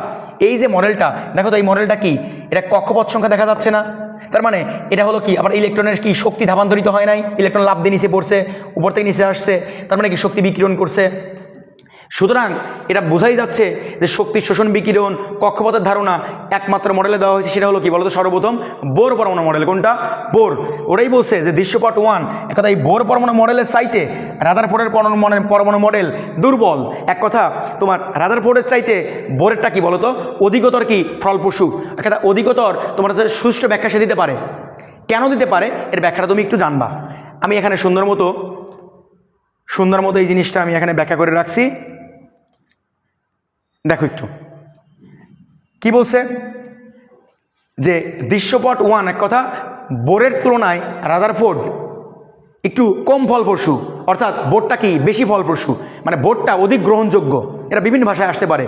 এই যে মডেলটা দেখো তো, এই মডেলটা কি? এটা কক্ষপথ সংখ্যা দেখা যাচ্ছে না? তার মানে এটা হলো কি, আবার ইলেকট্রনের কি শক্তি ধাপান্তরিত হয় নাই, ইলেকট্রন লাফ দিয়ে নিচে পড়ছে, উপর থেকে নিচে আসছে, তার মানে কি শক্তি বিকিরণ করছে। সুতরাং এটা বোঝাই যাচ্ছে যে শক্তি শোষণ বিকিরণ কক্ষপথের ধারণা একমাত্র মডেলে দেওয়া হয়েছে, সেটা হলো কি বলতো? সর্বপ্রথম বোর পরমাণু মডেল। কোনটা? বোর। ওটাই বলছে যে দৃশ্যপট 1 এক কথা এই বোর পরমাণু মডেলের চাইতে রাদারফোর্ডের পরমাণু মডেল দুর্বল। এক কথা তোমার রাদারফোর্ডের চাইতে বোরেরটা কি বলতো? অধিকতর কি ফলপ্রসূ, এক কথা অধিকতর তোমার সুষ্ঠু ব্যাখ্যা সে দিতে পারে। কেন দিতে পারে এর ব্যাখ্যাটা তুমি একটু জানবা। আমি এখানে সুন্দর মতো এই জিনিসটা আমি এখানে ব্যাখ্যা করে রাখছি। দেখো একটু কি বলছে, যে দৃশ্যপট 1 এক কথা বোরের তুলনায় রাদারফোর্ড একটু কম ফলপ্রসূ, অর্থাৎ বোর্ডটা কি বেশি ফলপ্রসূ, মানে বোর্ডটা অধিক গ্রহণযোগ্য। এটা বিভিন্ন ভাষায় আসতে পারে।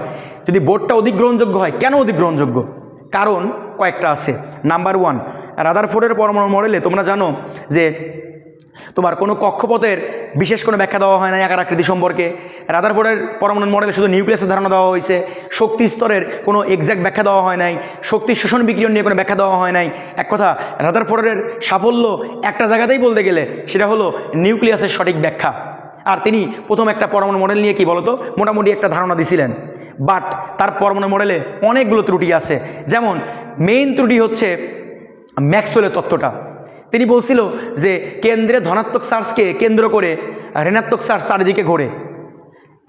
যদি বোর্ডটা অধিক গ্রহণযোগ্য হয়, কেন অধিক গ্রহণযোগ্য? কারণ কয়েকটা আছে। নাম্বার 1, রাদারফোর্ডের পরমাণু মডেলে তোমরা জানো যে তোমার কোনো কক্ষপথের বিশেষ কোনো ব্যাখ্যা দেওয়া হয় না আকার আকৃতি সম্পর্কে। রাদারফোর্ডের পরমাণু মডেলে শুধু নিউক্লিয়াসের ধারণা দেওয়া হয়েছে, শক্তি স্তরের কোনো এক্স্যাক্ট ব্যাখ্যা দেওয়া হয় নাই, শক্তি শোষণ বিকিরণ নিয়ে কোনো ব্যাখ্যা দেওয়া হয় নাই। এক কথা রাদারফোর্ডের সাফল্য একটা জায়গাতেই বলতে গেলে সেটা হলো নিউক্লিয়াসের সঠিক ব্যাখ্যা। আর তিনি প্রথম একটা পরমাণু মডেল নিয়ে কি বলতো মোটামুটি একটা ধারণা দিছিলেন। বাট তার পরমাণু মডেলে অনেকগুলো ত্রুটি আছে। যেমন মেইন ত্রুটি হচ্ছে ম্যাক্সওয়েলের তত্ত্বটা। তিনি বলছিল যে কেন্দ্রে ধনাত্মক চার্জকে কেন্দ্র করে ঋণাত্মক চার্জ চারিদিকে ঘোরে,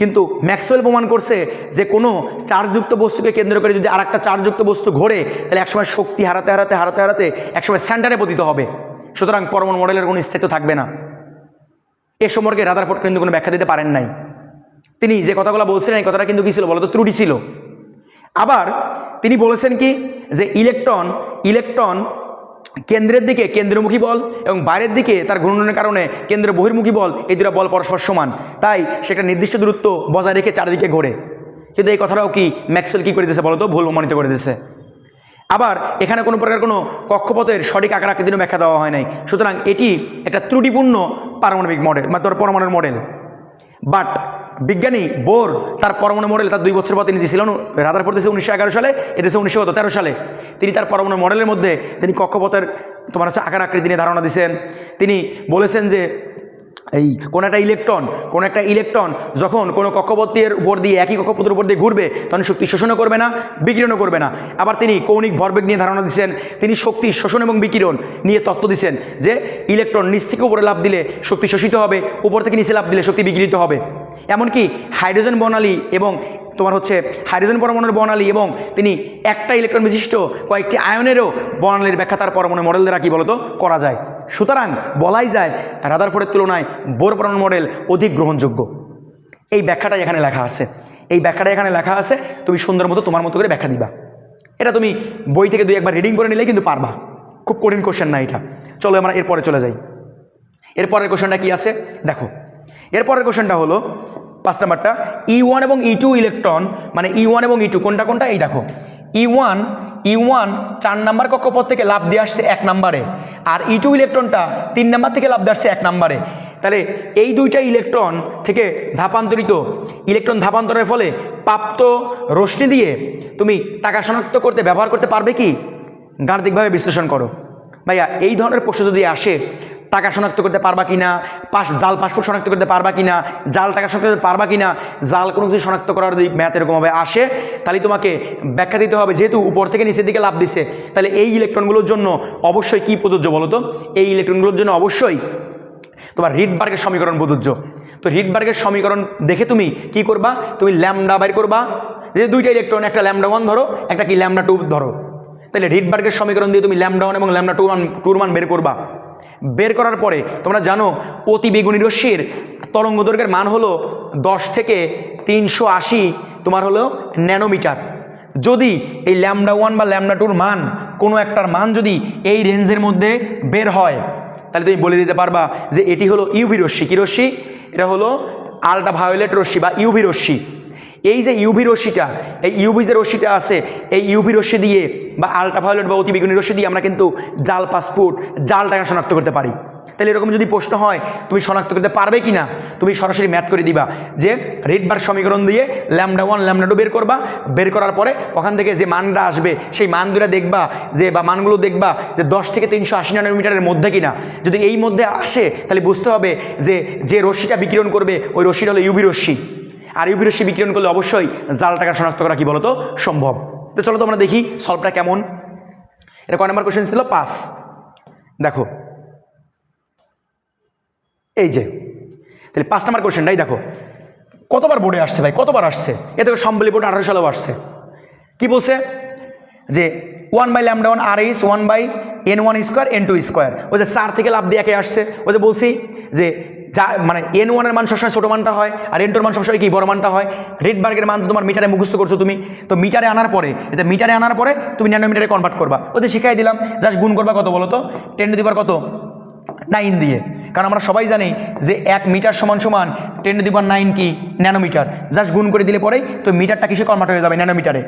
কিন্তু ম্যাক্সওয়েল প্রমাণ করছে যে কোনো চার্জযুক্ত বস্তুকে কেন্দ্র করে যদি আরেকটা চার্জযুক্ত বস্তু ঘোরে, তাহলে একসময় শক্তি হারাতে একসময় সেন্টারে পতিত হবে। সুতরাং পরমাণু মডেলের কোনো স্থায়িত্ব থাকবে না। এ সম্পর্কে রাদারফোর্ড কিন্তু কোনো ব্যাখ্যা দিতে পারেন নাই। তিনি যে কথাগুলো বলছিলেন এই কথাটা কিন্তু কী ছিল বলতো? ত্রুটি ছিল। আবার তিনি বলেছেন কি, যে ইলেকট্রন কেন্দ্রের দিকে কেন্দ্রমুখী বল এবং বাইরের দিকে তার ঘূর্ণনের কারণে কেন্দ্র বহির্মুখী বল, এই দুটো বল পরস্পর সমান, তাই সেটা নির্দিষ্ট দূরত্ব বজায় রেখে চারিদিকে ঘোরে। কিন্তু এই কথাটাও কি ম্যাক্সওয়েল কী করে দিয়েছে বলতো? ভুল প্রমাণিত করে দিয়েছে। আবার এখানে কোনো প্রকার কোনো কক্ষপথের সঠিক আকার আকৃতির ব্যাখ্যা দেওয়া হয় নাই। সুতরাং এটি একটা ত্রুটিপূর্ণ পারমাণবিক মডেল বা পরমাণুর মডেল। বাট বিজ্ঞানী বোর তার পরমাণু মডেল তার 2 বছর পর তিনি দিয়েছিলেন। রাদারফোর্ড দিয়েছে 1911 সালে, এদেশে 1913 সালে। তিনি তার পরমাণু মডেলের মধ্যে তিনি কক্ষপথের তোমার হচ্ছে আকার আকৃতি নিয়ে ধারণা দিয়েছেন। তিনি বলেছেন যে এই কোনো একটা ইলেকট্রন যখন কোনো কক্ষপথের উপর দিয়ে একই কক্ষপথের উপর দিয়ে ঘুরবে, তখন শক্তি শোষণও করবে না, বিকিরণও করবে না। আবার তিনি কৌণিক ভরবেগ নিয়ে ধারণা দিচ্ছেন। তিনি শক্তি শোষণ এবং বিকিরণ নিয়ে তত্ত্ব দিচ্ছেন যে ইলেকট্রন নিচ থেকে উপরে লাফ দিলে শক্তি শোষিত হবে, উপর থেকে নিচে লাফ দিলে শক্তি বিকিরিত হবে। এমনকি হাইড্রোজেন বর্ণালী এবং তোমার হচ্ছে হাইড্রোজেন পরমাণুর বর্ণালী এবং তিনি একটা ইলেকট্রন বিশিষ্ট কয়েকটি আয়নেরও বর্ণালীর ব্যাখ্যা তার পরমাণু মডেল দ্বারা কী বলতো করা যায়। সুতরাং বলাই যায় রাদারফোর্ডের তুলনায় বোর পরমাণু মডেল অধিক গ্রহণযোগ্য। এই ব্যাখ্যাটাই এখানে লেখা আছে। তুমি সুন্দর মতো তোমার মতো করে ব্যাখ্যা দিবা। এটা তুমি বই থেকে 2-1বার রিডিং করে নিলেই কিন্তু পারবা। খুব কঠিন কোশ্চেন না এটা। চলো আমরা এরপরে চলে যাই। এরপরের কোশ্চেনটা কি আছে দেখো। এরপরের কোশ্চেনটা হলো 5 নাম্বারটা, E1 এবং E2 ইলেকট্রন, মানে E1 এবং E2 কোনটা এই দেখো। E1 4 নাম্বার কক্ষপথ থেকে লাফ দিয়ে আসছে 1 নাম্বারে, আর E2 ইলেকট্রনটা 3 নাম্বার থেকে লাফ দিয়ে আসছে 1 নাম্বারে। তাহলে এই দুইটা ইলেকট্রন থেকে ইলেকট্রন ধাপান্তরের ফলে প্রাপ্ত রশ্মি দিয়ে তুমি টাকা শনাক্ত করতে ব্যবহার করতে পারবে কি? গাণিতিকভাবে বিশ্লেষণ করো। ভাইয়া এই ধরনের প্রশ্ন যদি আসে, টাকা শনাক্ত করতে পারবা কিনা, জাল পাসপোর্ট শনাক্ত করতে পারবা কিনা, জাল টাকা শনাক্ত করতে পারবা কিনা, জাল কোনো কিছু শনাক্ত করার যদি ম্যাথ এরকমভাবে আসে, তাহলে তোমাকে ব্যাখ্যা দিতে হবে। যেহেতু উপর থেকে নিচের দিকে লাফ দিচ্ছে, তাহলে এই ইলেকট্রনগুলোর জন্য অবশ্যই কি প্রযোজ্য বলো তো? এই ইলেকট্রনগুলোর জন্য অবশ্যই তোমার রিডবার্গের সমীকরণ প্রযোজ্য। তো রিডবার্গের সমীকরণ দেখে তুমি কি করবা? তুমি ল্যামডা বাইর করবা, যে দুইটা ইলেকট্রন, একটা λ1 ধরো, একটা কি λ2 ধরো। তাহলে রিডবার্গের সমীকরণ দিয়ে তুমি λ1 এবং λ2 মান বের করবা। বের করার পরে তোমরা জানো অতিবেগুনি রশ্মির তরঙ্গ দৈর্ঘ্যের মান হলো 10 থেকে 380 তোমার হলো ন্যানোমিটার। যদি এই ল্যামডা 1 বা ল্যামডা 2 মান কোনো একটার মান যদি এই রেঞ্জের মধ্যে বের হয়, তাহলে তুমি বলে দিতে পারবা যে এটি হলো ইউভি রশ্মি। কী রশ্মি? এটা হলো আল্ট্রাভায়োলেট রশ্মি বা ইউভি রশ্মি। এই যে ইউভি রশ্মিটা, এই ইউভি যে রশ্মিটা আছে, এই ইউভি রশ্মি দিয়ে বা আল্ট্রাভায়োলেট বা অতিবেগুনি রশ্মি দিয়ে আমরা কিন্তু জাল পাসপোর্ট, জালটাকে শনাক্ত করতে পারি। তাহলে এরকম যদি প্রশ্ন হয় তুমি শনাক্ত করতে পারবে কি না, তুমি সরাসরি ম্যাথ করে দিবা যে রিডবার্গ সমীকরণ দিয়ে ল্যামডা 1 ল্যামডা 2 বের করবা, বের করার পরে ওখান থেকে যে মানটা আসবে সেই মান দুটা দেখবা যে বা মানগুলো দেখবা যে 10 থেকে 380 ন্যানোমিটারের মধ্যে কিনা। যদি এই মধ্যে আসে তাহলে বুঝতে হবে যে যে রশ্মিটা বিকিরণ করবে ওই রশ্মিটা হলো ইউভি রশ্মি, আর ইউভি রশ্মি বিকিরণ করলে অবশ্যই জালটাকে শনাক্ত করা কি বলতো সম্ভব। তো চলো তো আমরা দেখি সলভটা কেমন। এটা কয় নাম্বার কোশ্চেন ছিল? 5। দেখো এই যে, তাহলে 5 নাম্বার কোশ্চেনটাই দেখো কতবার বোর্ডে আসছে ভাই, কতবার আসছে। এ থেকে সম্বলি বোর্ড 18 সালেও আসছে। কি বলছে যে 1 by lambda 1 R is 1 by n1 square n2 square. ওই যে 4 থেকে লাভ দিয়ে একে আসছে। ওই যে বলছি যে যা মানে n1 এর মান সবসময় ছোটো মানটা হয় আর n2 এর মান সবসময় কি বড় মানটা হয়। রিডবার্গের মান তো তোমার মিটারে মুখস্থ করছো তুমি, তো মিটারে আনার পরে এটা মিটারে আনার পরে তুমি ন্যানোমিটারে কনভার্ট করবা। ওদের শিখাই দিলাম, জাস্ট গুণ করবা কত বলো তো 10 টু দি পাওয়ার কত 9 দিয়ে। কারণ আমরা সবাই জানি যে 1 মিটার সমান সমান 10 টু দি পাওয়ার 9 কি ন্যানোমিটার। জাস্ট গুণ করে দিলে পরেই তো মিটারটা কিসে কনভার্ট হয়ে যাবে ন্যানোমিটারে।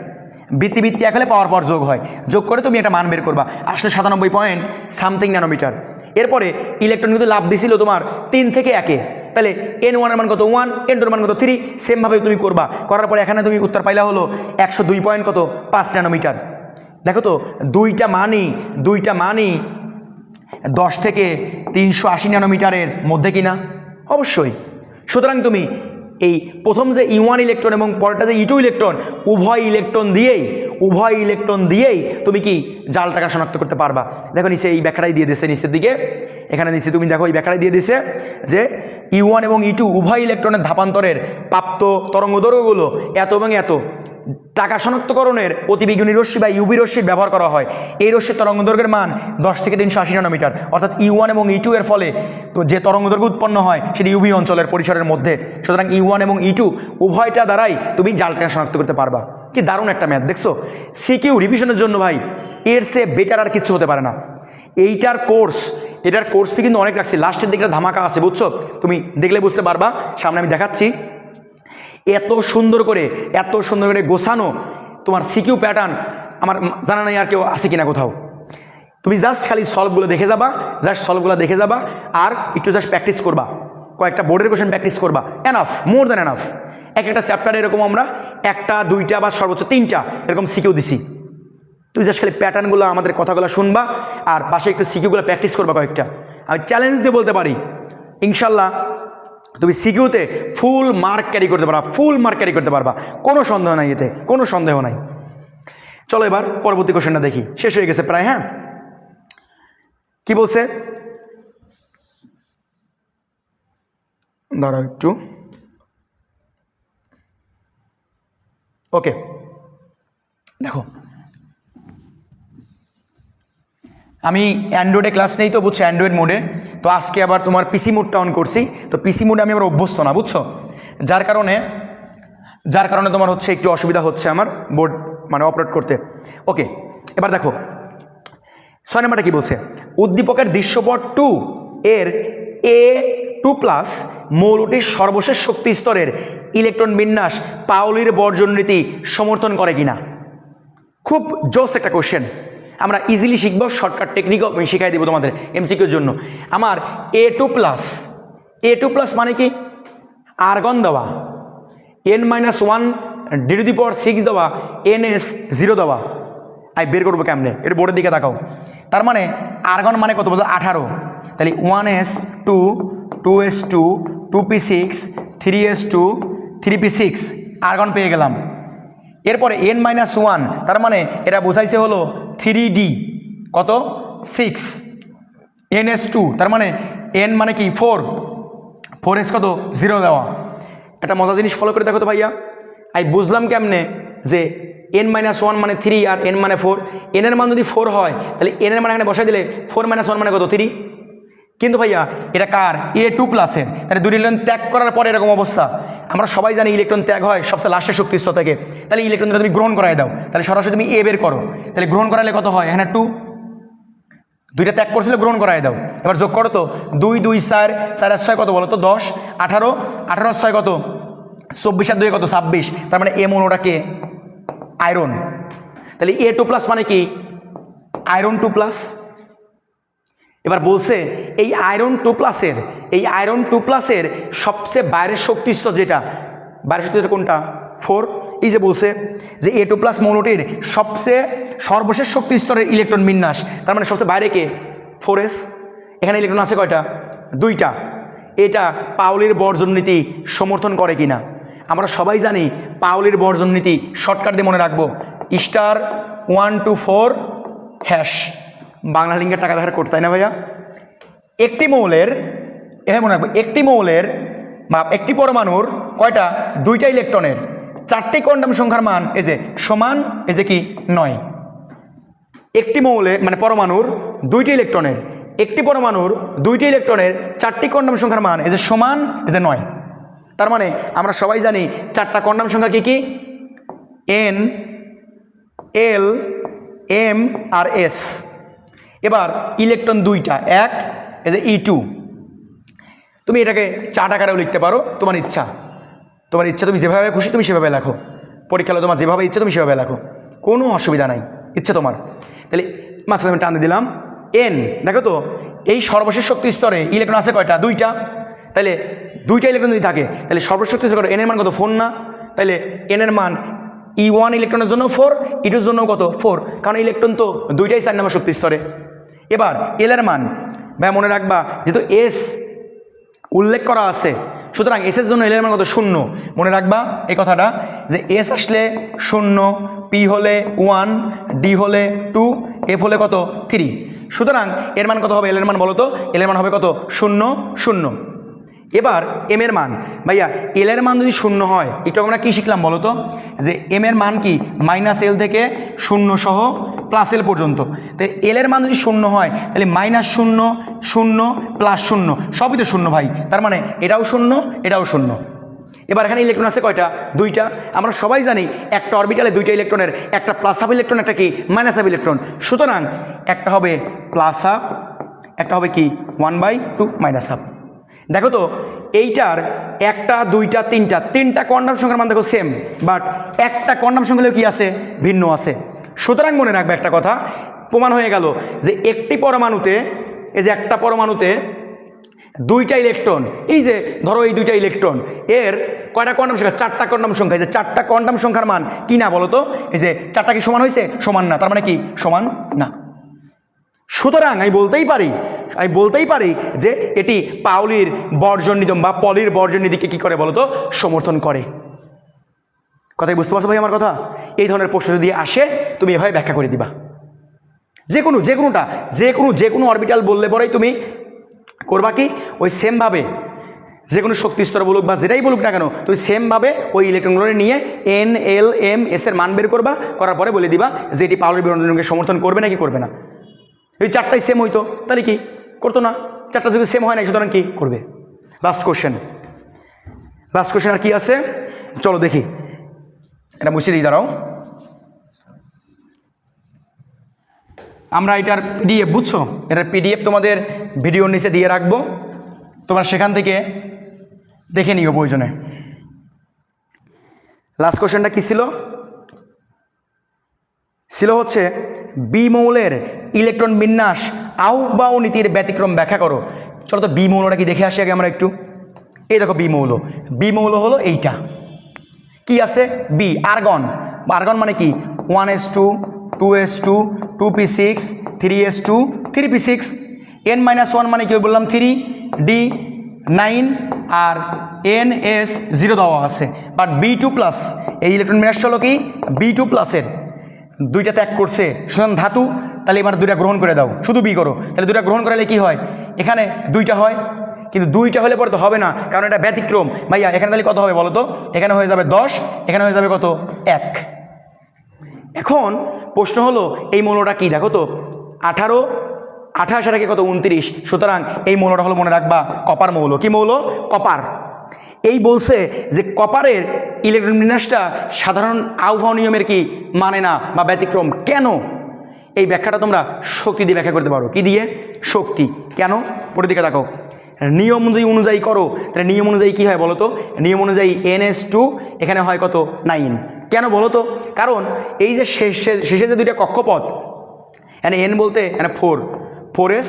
বৃত্তি বৃত্তি এক হলে পাওয়ার পর যোগ হয়, যোগ করে তুমি একটা মান বের করবা, আসলে 97 পয়েন্ট সামথিং ন্যানোমিটার। এরপরে ইলেকট্রন কিন্তু লাভ দিছিল তোমার 3 থেকে 1-এ, তাহলে n1 এর মান কত 1, n2 এর মান কত 3। সেমভাবে তুমি করবা, করার পরে এখানে তুমি উত্তর পাইলা হলো 102 পয়েন্ট কত 5 ন্যানোমিটার। দেখো তো দুইটা মানই 10 থেকে 380 ন্যানোমিটারের মধ্যে কিনা, অবশ্যই। সুতরাং তুমি এই প্রথম যে E1 ইলেকট্রন এবং পরেরটা যে E2 ইলেকট্রন উভয় ইলেকট্রন দিয়েই তুমি কি জালটাকে শনাক্ত করতে পারবা। দেখো নিচে এই ব্যাখ্যাটাই দিয়ে দিচ্ছে নিচের দিকে, এখানে নিচে তুমি দেখো এই ব্যাখ্যাটাই দিয়ে দিচ্ছে যে E1 এবং E2 উভয় ইলেকট্রনের ধাপান্তরের প্রাপ্ত তরঙ্গদৈর্ঘ্যগুলো এত এবং এত। টাকা শনাক্তকরণের অতিবেগুনি রশ্মি বা ইউভি রশ্মির ব্যবহার করা হয়। এই রশ্মির তরঙ্গদৈর্ঘ্যের মান 10 থেকে 380 ন্যানোমিটার, অর্থাৎ E1 এবং E2 এর ফলে তো যে তরঙ্গদৈর্ঘ্য উৎপন্ন হয় সেটি ইউভি অঞ্চলের পরিসরের মধ্যে। সুতরাং E1 এবং E2 উভয়টা দ্বারাই তুমি জালটাকে শনাক্ত করতে পারবা। কি দারুণ একটা ম্যাথ দেখছো। সিকিউ রিভিশনের জন্য ভাই এর চেয়ে বেটার আর কিছু হতে পারে না। এটার কোর্স ফি কিন্তু অনেক রাখছি, লাস্টের দিকে ধামাকা আছে বুঝছো, তুমি দেখলে বুঝতে পারবা। সামনে আমি দেখাচ্ছি এত সুন্দর করে গোছানো তোমার সিকিউ প্যাটার্ন আমার জানা নাই আর কেউ আছে কিনা কোথাও। তুমি জাস্ট খালি সলভগুলো দেখে যাবা, আর একটু জাস্ট প্র্যাকটিস করবা, কয়েকটা বোর্ডের কোশ্চেন প্র্যাকটিস করবা, এনাফ, মোর দ্যান এনাফ। একটা চ্যাপ্টারে এরকম আমরা 1টা 2টা বা সর্বোচ্চ 3টা এরকম সিকিউ দিছি। তুমি জাস্ট খালি প্যাটার্নগুলো আমাদের কথাগুলো শুনবা আর পাশে একটু সিকিউগুলো প্র্যাকটিস করবা কয়েকটা। আমি চ্যালেঞ্জ দিয়ে বলতে পারি ইনশাল্লাহ তুমি সিকিউতে ফুল মার্ক ক্যারি করতে পারবা, কোনো সন্দেহ নাই, এতে কোনো সন্দেহ নাই। চলো এবার পরবর্তী কোশ্চেনটা দেখি, শেষ হয়ে গেছে প্রায়। হ্যাঁ, কি বলছে দাঁড়াও একটু, ওকে দেখো আমি অ্যান্ড্রয়েডে ক্লাস নেই তো বুঝছো, অ্যান্ড্রয়েড মোডে। তো আজকে আবার তোমার পিসি মোডটা অন করছি, তো পিসি মোডে আমি আবার অভ্যস্ত না বুঝছো, যার কারণে তোমার হচ্ছে একটু অসুবিধা হচ্ছে আমার বোর্ড মানে অপারেট করতে। ওকে এবার দেখো 6 নম্বরটা কি বলছে, উদ্দীপকের দৃশ্যপট 2 এর A2+ মৌলটির সর্বশেষ শক্তি স্তরের ইলেকট্রন বিন্যাস পাউলির বর্জন রীতি সমর্থন করে কিনা। খুব জোস একটা কোশ্চেন, আমরা ইজিলি শিখবো, শর্টকাট টেকনিকও আমি শিখাই দেবো তোমাদের এমসিকিউর জন্য। আমার A2+ মানে কি, আর্গন দেওয়া, n-1 d⁻⁶ দেওয়া, ns 0 দেওয়া। আমি বের করবো কেমনে, এটা বোর্ডের দিকে তাকাও। তার মানে আর্গন মানে কত বলতো 18, তাহলে 1s2 2s2 2p6 3s2 3p6 argon পেয়ে গেলাম। এরপরে n-1 তার মানে এটা বোঝাইছে হলো 3d কত 6, ns2 তার মানে n মানে কি 4s কত 0 দেওয়া। একটা মজা জিনিস ফলো করে দেখো তো ভাইয়া, আমি বুঝলাম কেমনে যে n-1 মানে 3 আর n মানে 4, n এর মান যদি 4 হয় তাহলে n এর মান এখানে বসাই দিলে 4-1 মানে কত 3। কিন্তু ভাইয়া এটা কার A2+, তাহলে দুই ইলেকট্রন ত্যাগ করার পরে এরকম অবস্থা, আমরা সবাই জানি ইলেকট্রন ত্যাগ হয় সবচেয়ে লাস্টের শক্তি স্তর থেকে, তাহলে ইলেকট্রনটা তুমি গ্রহণ করাই দাও, তাহলে সরাসরি তুমি এ বের করো, তাহলে গ্রহণ করালে কত হয়, এখানে 2, দুইটা ত্যাগ করছিল গ্রহণ করাই দাও, এবার যোগ করো তো 2 2 4 4 আর 6 কত বলো তো 10, 18 18 আর 6 কত 24 আর 2 কত 26, তার মানে এ মৌলটাকে আয়রন, তাহলে A2+ মানে কি আয়রন 2+। এবার বলছে এই আয়রন 2+-এর সবচেয়ে বাইরের শক্তি স্তর যেটা, বাইরের শক্তি কোনটা 4, এই যে বলছে যে A2+ মৌলটির সবচেয়ে সর্বশেষ শক্তি স্তরের ইলেকট্রন বিন্যাস, তার মানে সবচেয়ে বাইরে কে 4s, এখানে ইলেকট্রন আছে কয়টা 2টা। এটা পাউলির বর্জন নীতি সমর্থন করে কিনা? আমরা সবাই জানি পাউলির বর্জন নীতি, শর্টকাট দিয়ে মনে রাখবো *124#, বাংলা লিঙ্কের টাকা ধার করতে, তাই না ভাইয়া? একটি মৌলের, এভাবে মনে রাখবো, একটি মৌলের বা একটি পরমাণুর কয়টা 2টা ইলেকট্রনের 4টি কোয়ান্টাম সংখ্যার মান এই যে সমান, এই যে কি 9। একটি মৌলের মানে পরমাণুর 2টি ইলেকট্রনের, একটি পরমাণুর 2টি ইলেকট্রনের 4টি কোয়ান্টাম সংখ্যার মান এই যে সমান, এই যে 9। তার মানে আমরা সবাই জানি 4টা কোয়ান্টাম সংখ্যা কি কি, N L M আর S। এবার ইলেকট্রন 2টা, এক এই যে E2, তুমি এটাকে 4 আকারেও লিখতে পারো, তোমার ইচ্ছা, তুমি যেভাবে খুশি তুমি সেভাবে লেখো, পরীক্ষালে তোমার যেভাবে ইচ্ছা তুমি সেভাবে লেখো, কোনো অসুবিধা নাই, ইচ্ছা তোমার। তাহলে মাঝখানে আমি টান দিয়ে দিলাম N, দেখো তো এই সর্বশেষ শক্তি স্তরে ইলেকট্রন আছে কয়টা 2টা, তাহলে 2টা ইলেকট্রন যদি থাকে তাহলে সর্বশেষ শক্তি স্তরে N এর মান কত 4 না, তাহলে N এর মান E1 ইলেকট্রনের জন্য 4, E2 এর জন্য কত 4, কারণ ইলেকট্রন তো 2টাই 4 নম্বর শক্তি স্তরে। এবার L এর মান ভাই মনে রাখবা যেহেতু S উল্লেখ করা আছে, সুতরাং S এর জন্য L এর মান কত 0, মনে রাখবা এই কথাটা যে S আসলে 0, P হলে 1, D হলে 2, F হলে কত 3, সুতরাং এর মান কত হবে, L এর মান বলো তো, L এর মান হবে কত 0 0। এবার M এর মান ভাইয়া, L এর মান যদি 0 হয়, একটু আমরা কি শিখলাম বলো তো, যে M এর মান কি -L থেকে 0 সহ +L পর্যন্ত, তাই L এর মান যদি 0 হয় তাহলে -0 0 +0 সবই তো 0 ভাই, তার মানে এটাও 0 এটাও 0। এবার এখানে ইলেকট্রন আছে কয়টা 2টা, আমরা সবাই জানি একটা অরবিটালে 2টা ইলেকট্রনের একটা +1/2 ইলেকট্রন, একটা কি -1/2 ইলেকট্রন, সুতরাং একটা হবে +1/2, একটা হবে কি 1/2 -1/2। দেখো তো এইটার একটা 2টা 3টা কোয়ান্টাম সংখ্যার মান দেখো সেম, বাট একটা কোয়ান্টাম সংখ্যালেও কি আছে ভিন্ন আছে। সুতরাং মনে রাখবে একটা কথা, প্রমাণ হয়ে গেল যে একটি পরমাণুতে, এই যে একটা পরমাণুতে 2টা ইলেকট্রন, এই যে ধরো এই 2টা ইলেকট্রন এর কয়টা কোয়ান্টাম সংখ্যা 4টা কোয়ান্টাম সংখ্যা, এই যে 4টা কোয়ান্টাম সংখ্যার মান কি না বলো তো, এই যে 4টা কি সমান হয়েছে, সমান না, তার মানে কি সমান না। সুতরাং আমি বলতেই পারি যে এটি পাউলির বর্জন নীতি বা পলির বর্জন নীতিকে কি করে বলতো সমর্থন করে। কথাই বুঝতে পারছো ভাই আমার কথা? এই ধরনের প্রশ্ন যদি আসে তুমি এভাবে ব্যাখ্যা করে দিবা, যে কোনো অরবিটাল বললে পরেই তুমি করবা কি ওই সেমভাবে, যে কোনো শক্তি স্তর বলুক বা যেটাই বলুক না কেন, তুমি সেমভাবে ওই ইলেকট্রনগুলো নিয়ে N L M S এর মান বের করবা, করার পরে বলে দিবা যে এটি পাউলির বর্জনকে সমর্থন করবে নাকি করবে না। এই 4টাই সেম হইতো তাহলে কি করতো না, 4টা যদি সেম হয় না সুতরাং কি করবে। লাস্ট কোশ্চেন আর কি আছে চলো দেখি, এটা মুছে দিই, দাঁড়াও। আমরা এটার PDF, বুঝছো, এটার PDF তোমাদের ভিডিওর নিচে দিয়ে রাখবো, তোমরা সেখান থেকে দেখে নিও প্রয়োজনে। লাস্ট কোশ্চেনটা কি ছিল হচ্ছে বি মৌলের ইলেকট্রন বিন্যাস আহ্বাও নীতির ব্যতিক্রম ব্যাখ্যা করো। চলো তো বি মৌলটা কি দেখে আসি আগে আমরা একটু। এই দেখো বি মৌল হলো এইটা, কি আছে বি আর্গন, মানে কি 1s2 2s2 2p6 3s2 3p6, n-1 মানে কি বললাম 3 d 9 আর ns 0 দেওয়া আছে, বাট B2+, এই ইলেকট্রন বিন্যাস হলো কি B2+-এর 2টা ত্যাগ করছে, সুতরাং ধাতু, তাহলে এবার 2টা গ্রহণ করে দাও, শুধু বি করো, তাহলে 2টা গ্রহণ করালে কি হয়, এখানে 2টা হয়, কিন্তু 2টা হলে পরে তো হবে না, কারণ এটা ব্যতিক্রম ভাইয়া। এখানে তাহলে কত হবে বলো তো, এখানে হয়ে যাবে 10, এখানে হয়ে যাবে কত 1। এখন প্রশ্ন হলো এই মৌলটা কি, দেখো তো 18 28 কত 29, সুতরাং এই মৌলটা হলো মনে রাখবা কপার মৌল। কি মৌল? কপার। এই বলছে যে কপারের ইলেকট্রন বিন্যাসটা সাধারণ আবহাওয়া নিয়মের কি মানে না বা ব্যতিক্রম। কেন? এই ব্যাখ্যাটা তোমরা শক্তি দিয়ে ব্যাখ্যা করতে পারো। কি দিয়ে? শক্তি। কেন? পরের দিকে তাকাও। নিয়ম অনুযায়ী করো, তাহলে নিয়ম অনুযায়ী কী হয় বলো তো? নিয়ম অনুযায়ী NS2 এখানে হয় কত? 9। কেন বলো তো? কারণ এই যে শেষে যে দুইটা কক্ষপথ, এখানে N বলতে এখানে 4S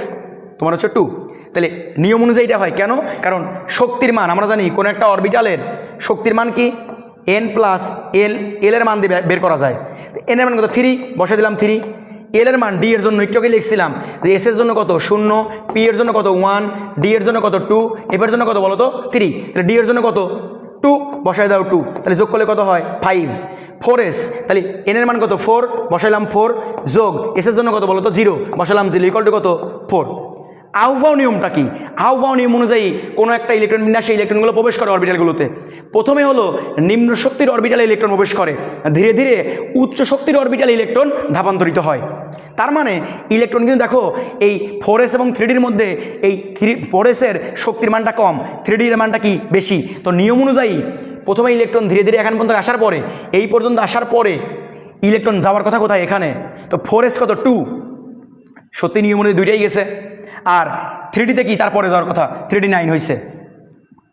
তোমার হচ্ছে 2, তাহলে নিয়ম অনুযায়ী এটা হয়। কেন? কারণ শক্তির মান আমরা জানি কোনো একটা অরবিটালের শক্তির মান কি N প্লাস L এর মান দিয়ে বের করা যায়। N এর মান কত? 3, বসে দিলাম 3। L এর মান D এর জন্য একটু আগে লিখছিলাম যে S এর জন্য কত? 0, P এর জন্য কত? 1, D এর জন্য কত? 2, F এর জন্য কত বলো তো? 3, তাহলে D এর জন্য কত? 2, বসাই দাও 2, তাহলে যোগ করলে কত হয়? 5। 4S, তাহলে N এর মান কত? 4, বসাইলাম 4, যোগ S এর জন্য কত বলো তো? 0, বসালাম 0, ইকুয়াল টু কত? 4। আহ্বাও নিয়মটা কি? আহ্বাও নিয়ম অনুযায়ী কোনো একটা ইলেকট্রন বিন্যাসে ইলেকট্রনগুলো প্রবেশ করে অরবিটালগুলোতে। প্রথমে হলো নিম্ন শক্তির অরবিটালে ইলেকট্রন প্রবেশ করে, ধীরে ধীরে উচ্চ শক্তির অরবিটালে ইলেকট্রন ধাপান্তরিত হয়। তার মানে ইলেকট্রন কিন্তু দেখো এই 4S এবং 3Dর মধ্যে এই 4Sের শক্তির মানটা কম, 3Dর মানটা কি? বেশি। তো নিয়ম অনুযায়ী প্রথমে ইলেকট্রন ধীরে ধীরে এখান পর্যন্ত আসার পরে, এই পর্যন্ত আসার পরে ইলেকট্রন যাওয়ার কথা কোথায়? এখানে। তো 4S কত? 2, সত্যি নিয়ম অনুযায়ী দুইটাই গেছে। আর 3Dতে কি? তারপরে যাওয়ার কথা, 3D 9 হয়েছে।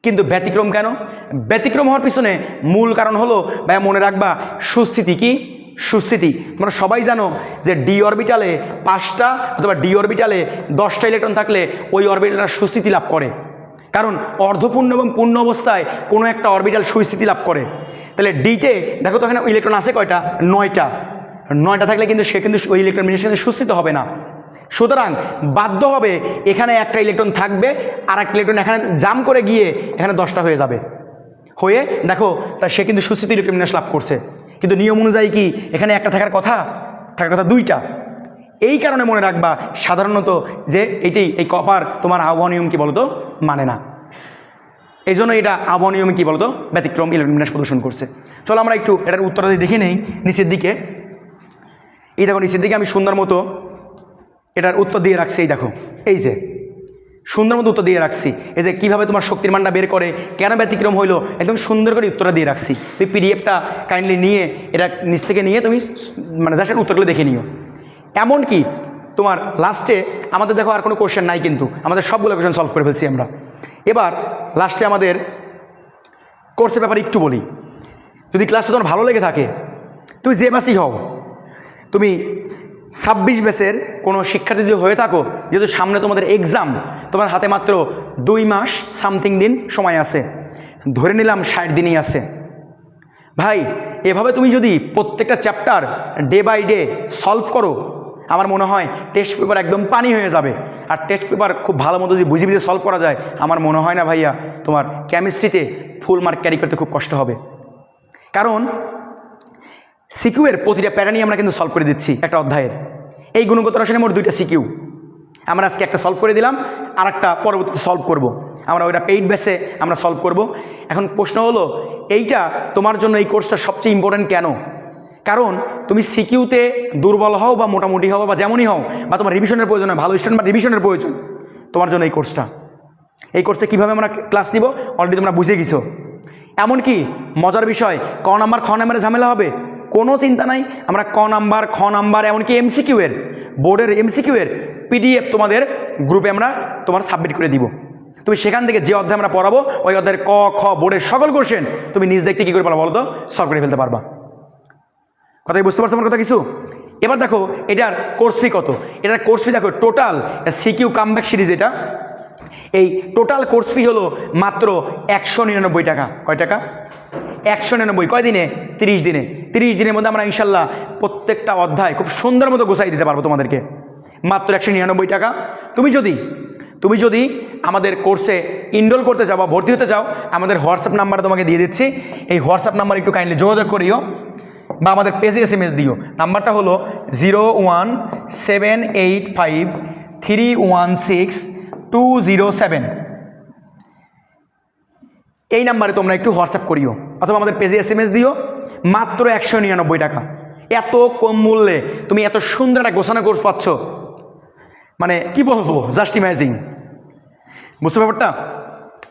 কিন্তু ব্যতিক্রম কেন? ব্যতিক্রম হওয়ার পিছনে মূল কারণ হলো ভাই মনে রাখবা সুস্থিতি। কি? সুস্থিতি। তোমরা সবাই জানো যে ডি অরবিটালে 5টা অথবা ডি অরবিটালে 10টা ইলেকট্রন থাকলে ওই অরবিটালটা সুস্থিতি লাভ করে। কারণ অর্ধপূর্ণ এবং পূর্ণ অবস্থায় কোনো একটা অরবিটাল সুস্থিতি লাভ করে। তাহলে ডিতে দেখো তো এখানে ইলেকট্রন আছে কয়টা? 9টা থাকলে কিন্তু সে কিন্তু ওই ইলেকট্রন বিন্যাসে সুস্থিত হবে না। সুতরাং বাধ্য হবে এখানে একটা ইলেকট্রন থাকবে, আর একটা ইলেকট্রন এখানে জাম করে গিয়ে এখানে 10টা হয়ে যাবে। হয়ে দেখো তা সে কিন্তু সুস্থিত ইলেকট্রন বিন্যাস লাভ করছে। কিন্তু নিয়ম অনুযায়ী কি এখানে একটা থাকার কথা? 2টা। এই কারণে মনে রাখবা সাধারণত যে এই কপার তোমার আবহাওয়া নিয়ম কি বলতো? মানে না। এই জন্য এটা আবহাওয়া নিয়মে কী বলতো? ব্যতিক্রম ইলেকট্রন বিন্যাস প্রদর্শন করছে। চলো আমরা একটু এটার উত্তরটা দেখে নেই নিচের দিকে। এই দেখো নিচের দিকে আমি সুন্দর মতো এটার উত্তর দিয়ে রাখছি। এই দেখো, এই যে সুন্দর মতো উত্তর দিয়ে রাখছি। এই যে কীভাবে তোমার শক্তির মানটা বের করে, কেন ব্যতিক্রম হইলো, একদম সুন্দর করে উত্তরটা দিয়ে রাখছি। তুই পিডিএফটা কাইন্ডলি নিয়ে এটা নিচ থেকে নিয়ে তুমি মানে জাস্ট উত্তরগুলো দেখে নিও। এমনকি তোমার লাস্টে আমাদের দেখো আর কোনো কোশ্চেন নাই, কিন্তু আমাদের সবগুলো কোশ্চেন সলভ করে ফেলছি আমরা। এবার লাস্টে আমাদের কোর্সের ব্যাপারে একটু বলি। যদি ক্লাসটা তোমার ভালো লেগে থাকে, তুমি যে ব্যাচই হও, তুমি 26 ব্যাচের কোনো শিক্ষার্থী যদি হয়ে থাকো, যেহেতু সামনে তোমাদের এক্সাম, তোমার হাতে মাত্র 2 মাস সামথিং দিন সময় আছে, ধরে নিলাম 60 দিনই আছে। ভাই এভাবে তুমি যদি প্রত্যেকটা chapter day by day solve করো, আমার মনে হয় টেস্ট পেপার একদম পানি হয়ে যাবে। আর টেস্ট পেপার খুব ভালো মতো যদি বুঝে বুঝে সলভ করা যায়, আমার মনে হয় না ভাইয়া তোমার কেমিস্ট্রিতে ফুল মার্ক ক্যারি করতে খুব কষ্ট হবে। কারণ সিকিউয়ের প্রতিটা প্যাটার্নই আমরা কিন্তু সলভ করে দিচ্ছি একটা অধ্যায়ের। এই গুণগত রসায়নের মোট 2টা সিকিউ, আমরা আজকে একটা সলভ করে দিলাম, আর একটা পরবর্তীতে সলভ করব। আমরা ওইটা পেইড বেসে আমরা সলভ করব। এখন প্রশ্ন হলো এইটা তোমার জন্য এই কোর্সটা সবচেয়ে ইম্পর্টেন্ট কেন? কারণ তুমি সিকিউতে দুর্বল হও বা মোটামুটি হও বা যেমনই হও, বা তোমার রিভিশনের প্রয়োজন হয়, ভালো স্টুডেন্ট বা রিভিশনের প্রয়োজন, তোমার জন্য এই কোর্সটা। এই কোর্সে কীভাবে আমরা ক্লাস নিব অলরেডি তোমরা বুঝে গেছো। এমনকি মজার বিষয়, ক নাম্বার খ নাম্বারে ঝামেলা হবে কোনো চিন্তা নাই। আমরা ক নাম্বার খ নাম্বার এমনকি এমসিকিউয়ের, বোর্ডের এমসিকিউয়ের পিডিএফ তোমাদের গ্রুপে আমরা তোমার সাবমিট করে দিব। তুমি সেখান থেকে যে অধ্যায় আমরা পড়াবো ওই অধ্যায়ের ক খ বোর্ডের সকল কোশ্চেন তুমি নিজ দেখতে কী করে পারবা বলো তো? সলভ করে ফেলতে পারবা। কথাই বুঝতে পারছো আমার কথা কিছু? এবার দেখো এটার কোর্স ফি কত। এটার কোর্স ফি দেখো টোটাল সিকিউ কামব্যাক সিরিজ, এটা এই টোটাল কোর্স ফি হলো মাত্র 199 টাকা। কয় টাকা? 199। কয় দিনে? 30 দিনে। 30 দিনের মধ্যে আমরা ইনশাল্লাহ প্রত্যেকটা অধ্যায় খুব সুন্দর মতো গোছাই দিতে পারবো তোমাদেরকে, মাত্র 199 টাকা। তুমি যদি আমাদের কোর্সে ইনরোল করতে চাও বা ভর্তি হতে চাও, আমাদের হোয়াটসঅ্যাপ নাম্বার তোমাকে দিয়ে দিচ্ছি। এই হোয়াটসঅ্যাপ নাম্বার একটু কাইন্ডলি যোগাযোগ করিও বা আমাদের পেজে SMS দিও। নাম্বারটা হলো 01785316207। এই নাম্বারে তোমরা একটু হোয়াটসঅ্যাপ করিও অথবা আমাদের পেজে SMS দিও। মাত্র 199 টাকা। এত কম মূল্যে তুমি এত সুন্দর একটা গোছানো কোর্স পাচ্ছ, মানে কি বলবো, জাস্ট ইমাজিং। বুঝতে ব্যাপারটা?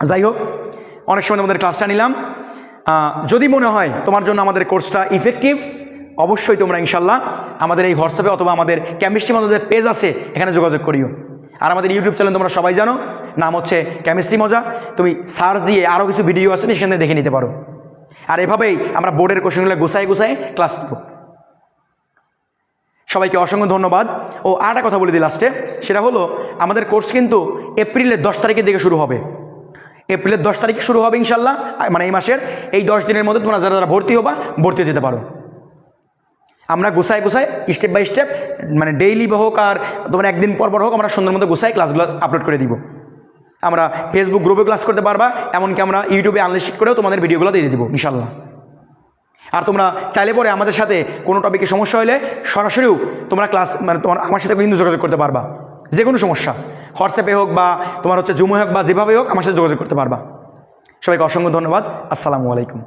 যাই হোক, অনেক সময় তোমাদের ক্লাসটা নিলাম। যদি মনে হয় তোমার জন্য আমাদের কোর্সটা ইফেক্টিভ, অবশ্যই তোমরা ইনশাল্লাহ আমাদের এই হোয়াটসঅ্যাপে অথবা আমাদের কেমিস্ট্রি মজাদের পেজ আছে, এখানে যোগাযোগ করিও। আর আমাদের ইউটিউব চ্যানেল তোমরা সবাই জানো, নাম হচ্ছে কেমিস্ট্রি মজা। তুমি সার্চ দিয়ে আরও কিছু ভিডিও আছে সেখানে দেখে নিতে পারো। আর এভাবেই আমরা বোর্ডের কোশ্চেনগুলো গুছাই ক্লাস দেবো। সবাইকে অসংখ্য ধন্যবাদ। ও আর একটা কথা বলে দিই লাস্টে, সেটা হলো আমাদের কোর্স কিন্তু এপ্রিলের 10 তারিখের দিকে শুরু হবে। এপ্রিলের 10 তারিখে শুরু হবে ইনশাল্লাহ, মানে এই মাসের এই 10 দিনের মধ্যে তোমরা যারা ভর্তি হবা ভর্তি হয়ে যেতে পারো। আমরা গুছাই স্টেপ বাই স্টেপ, মানে ডেইলি হোক আর তোমার একদিন পর হোক, আমরা সুন্দর মতো গুছাই ক্লাসগুলো আপলোড করে দিব। আমরা ফেসবুক গ্রুপে ক্লাস করতে পারবা, এমনকি আমরা ইউটিউবে আনলিস্টেড করেও তোমাদের ভিডিওগুলো দিয়ে দিব ইনশাল্লাহ। আর তোমরা চাইলে পরে আমাদের সাথে কোনো টপিকে সমস্যা হলে সরাসরিও তোমরা ক্লাস, মানে তোমার আমার সাথে কিন্তু যোগাযোগ করতে পারবা। যে কোনো সমস্যা হোয়াটসঅ্যাপে হোক বা তোমার হচ্ছে জুমে হোক বা যেভাবে হোক আমার সাথে যোগাযোগ করতে পারবা। সবাইকে অসংখ্য ধন্যবাদ। আসসালামু আলাইকুম।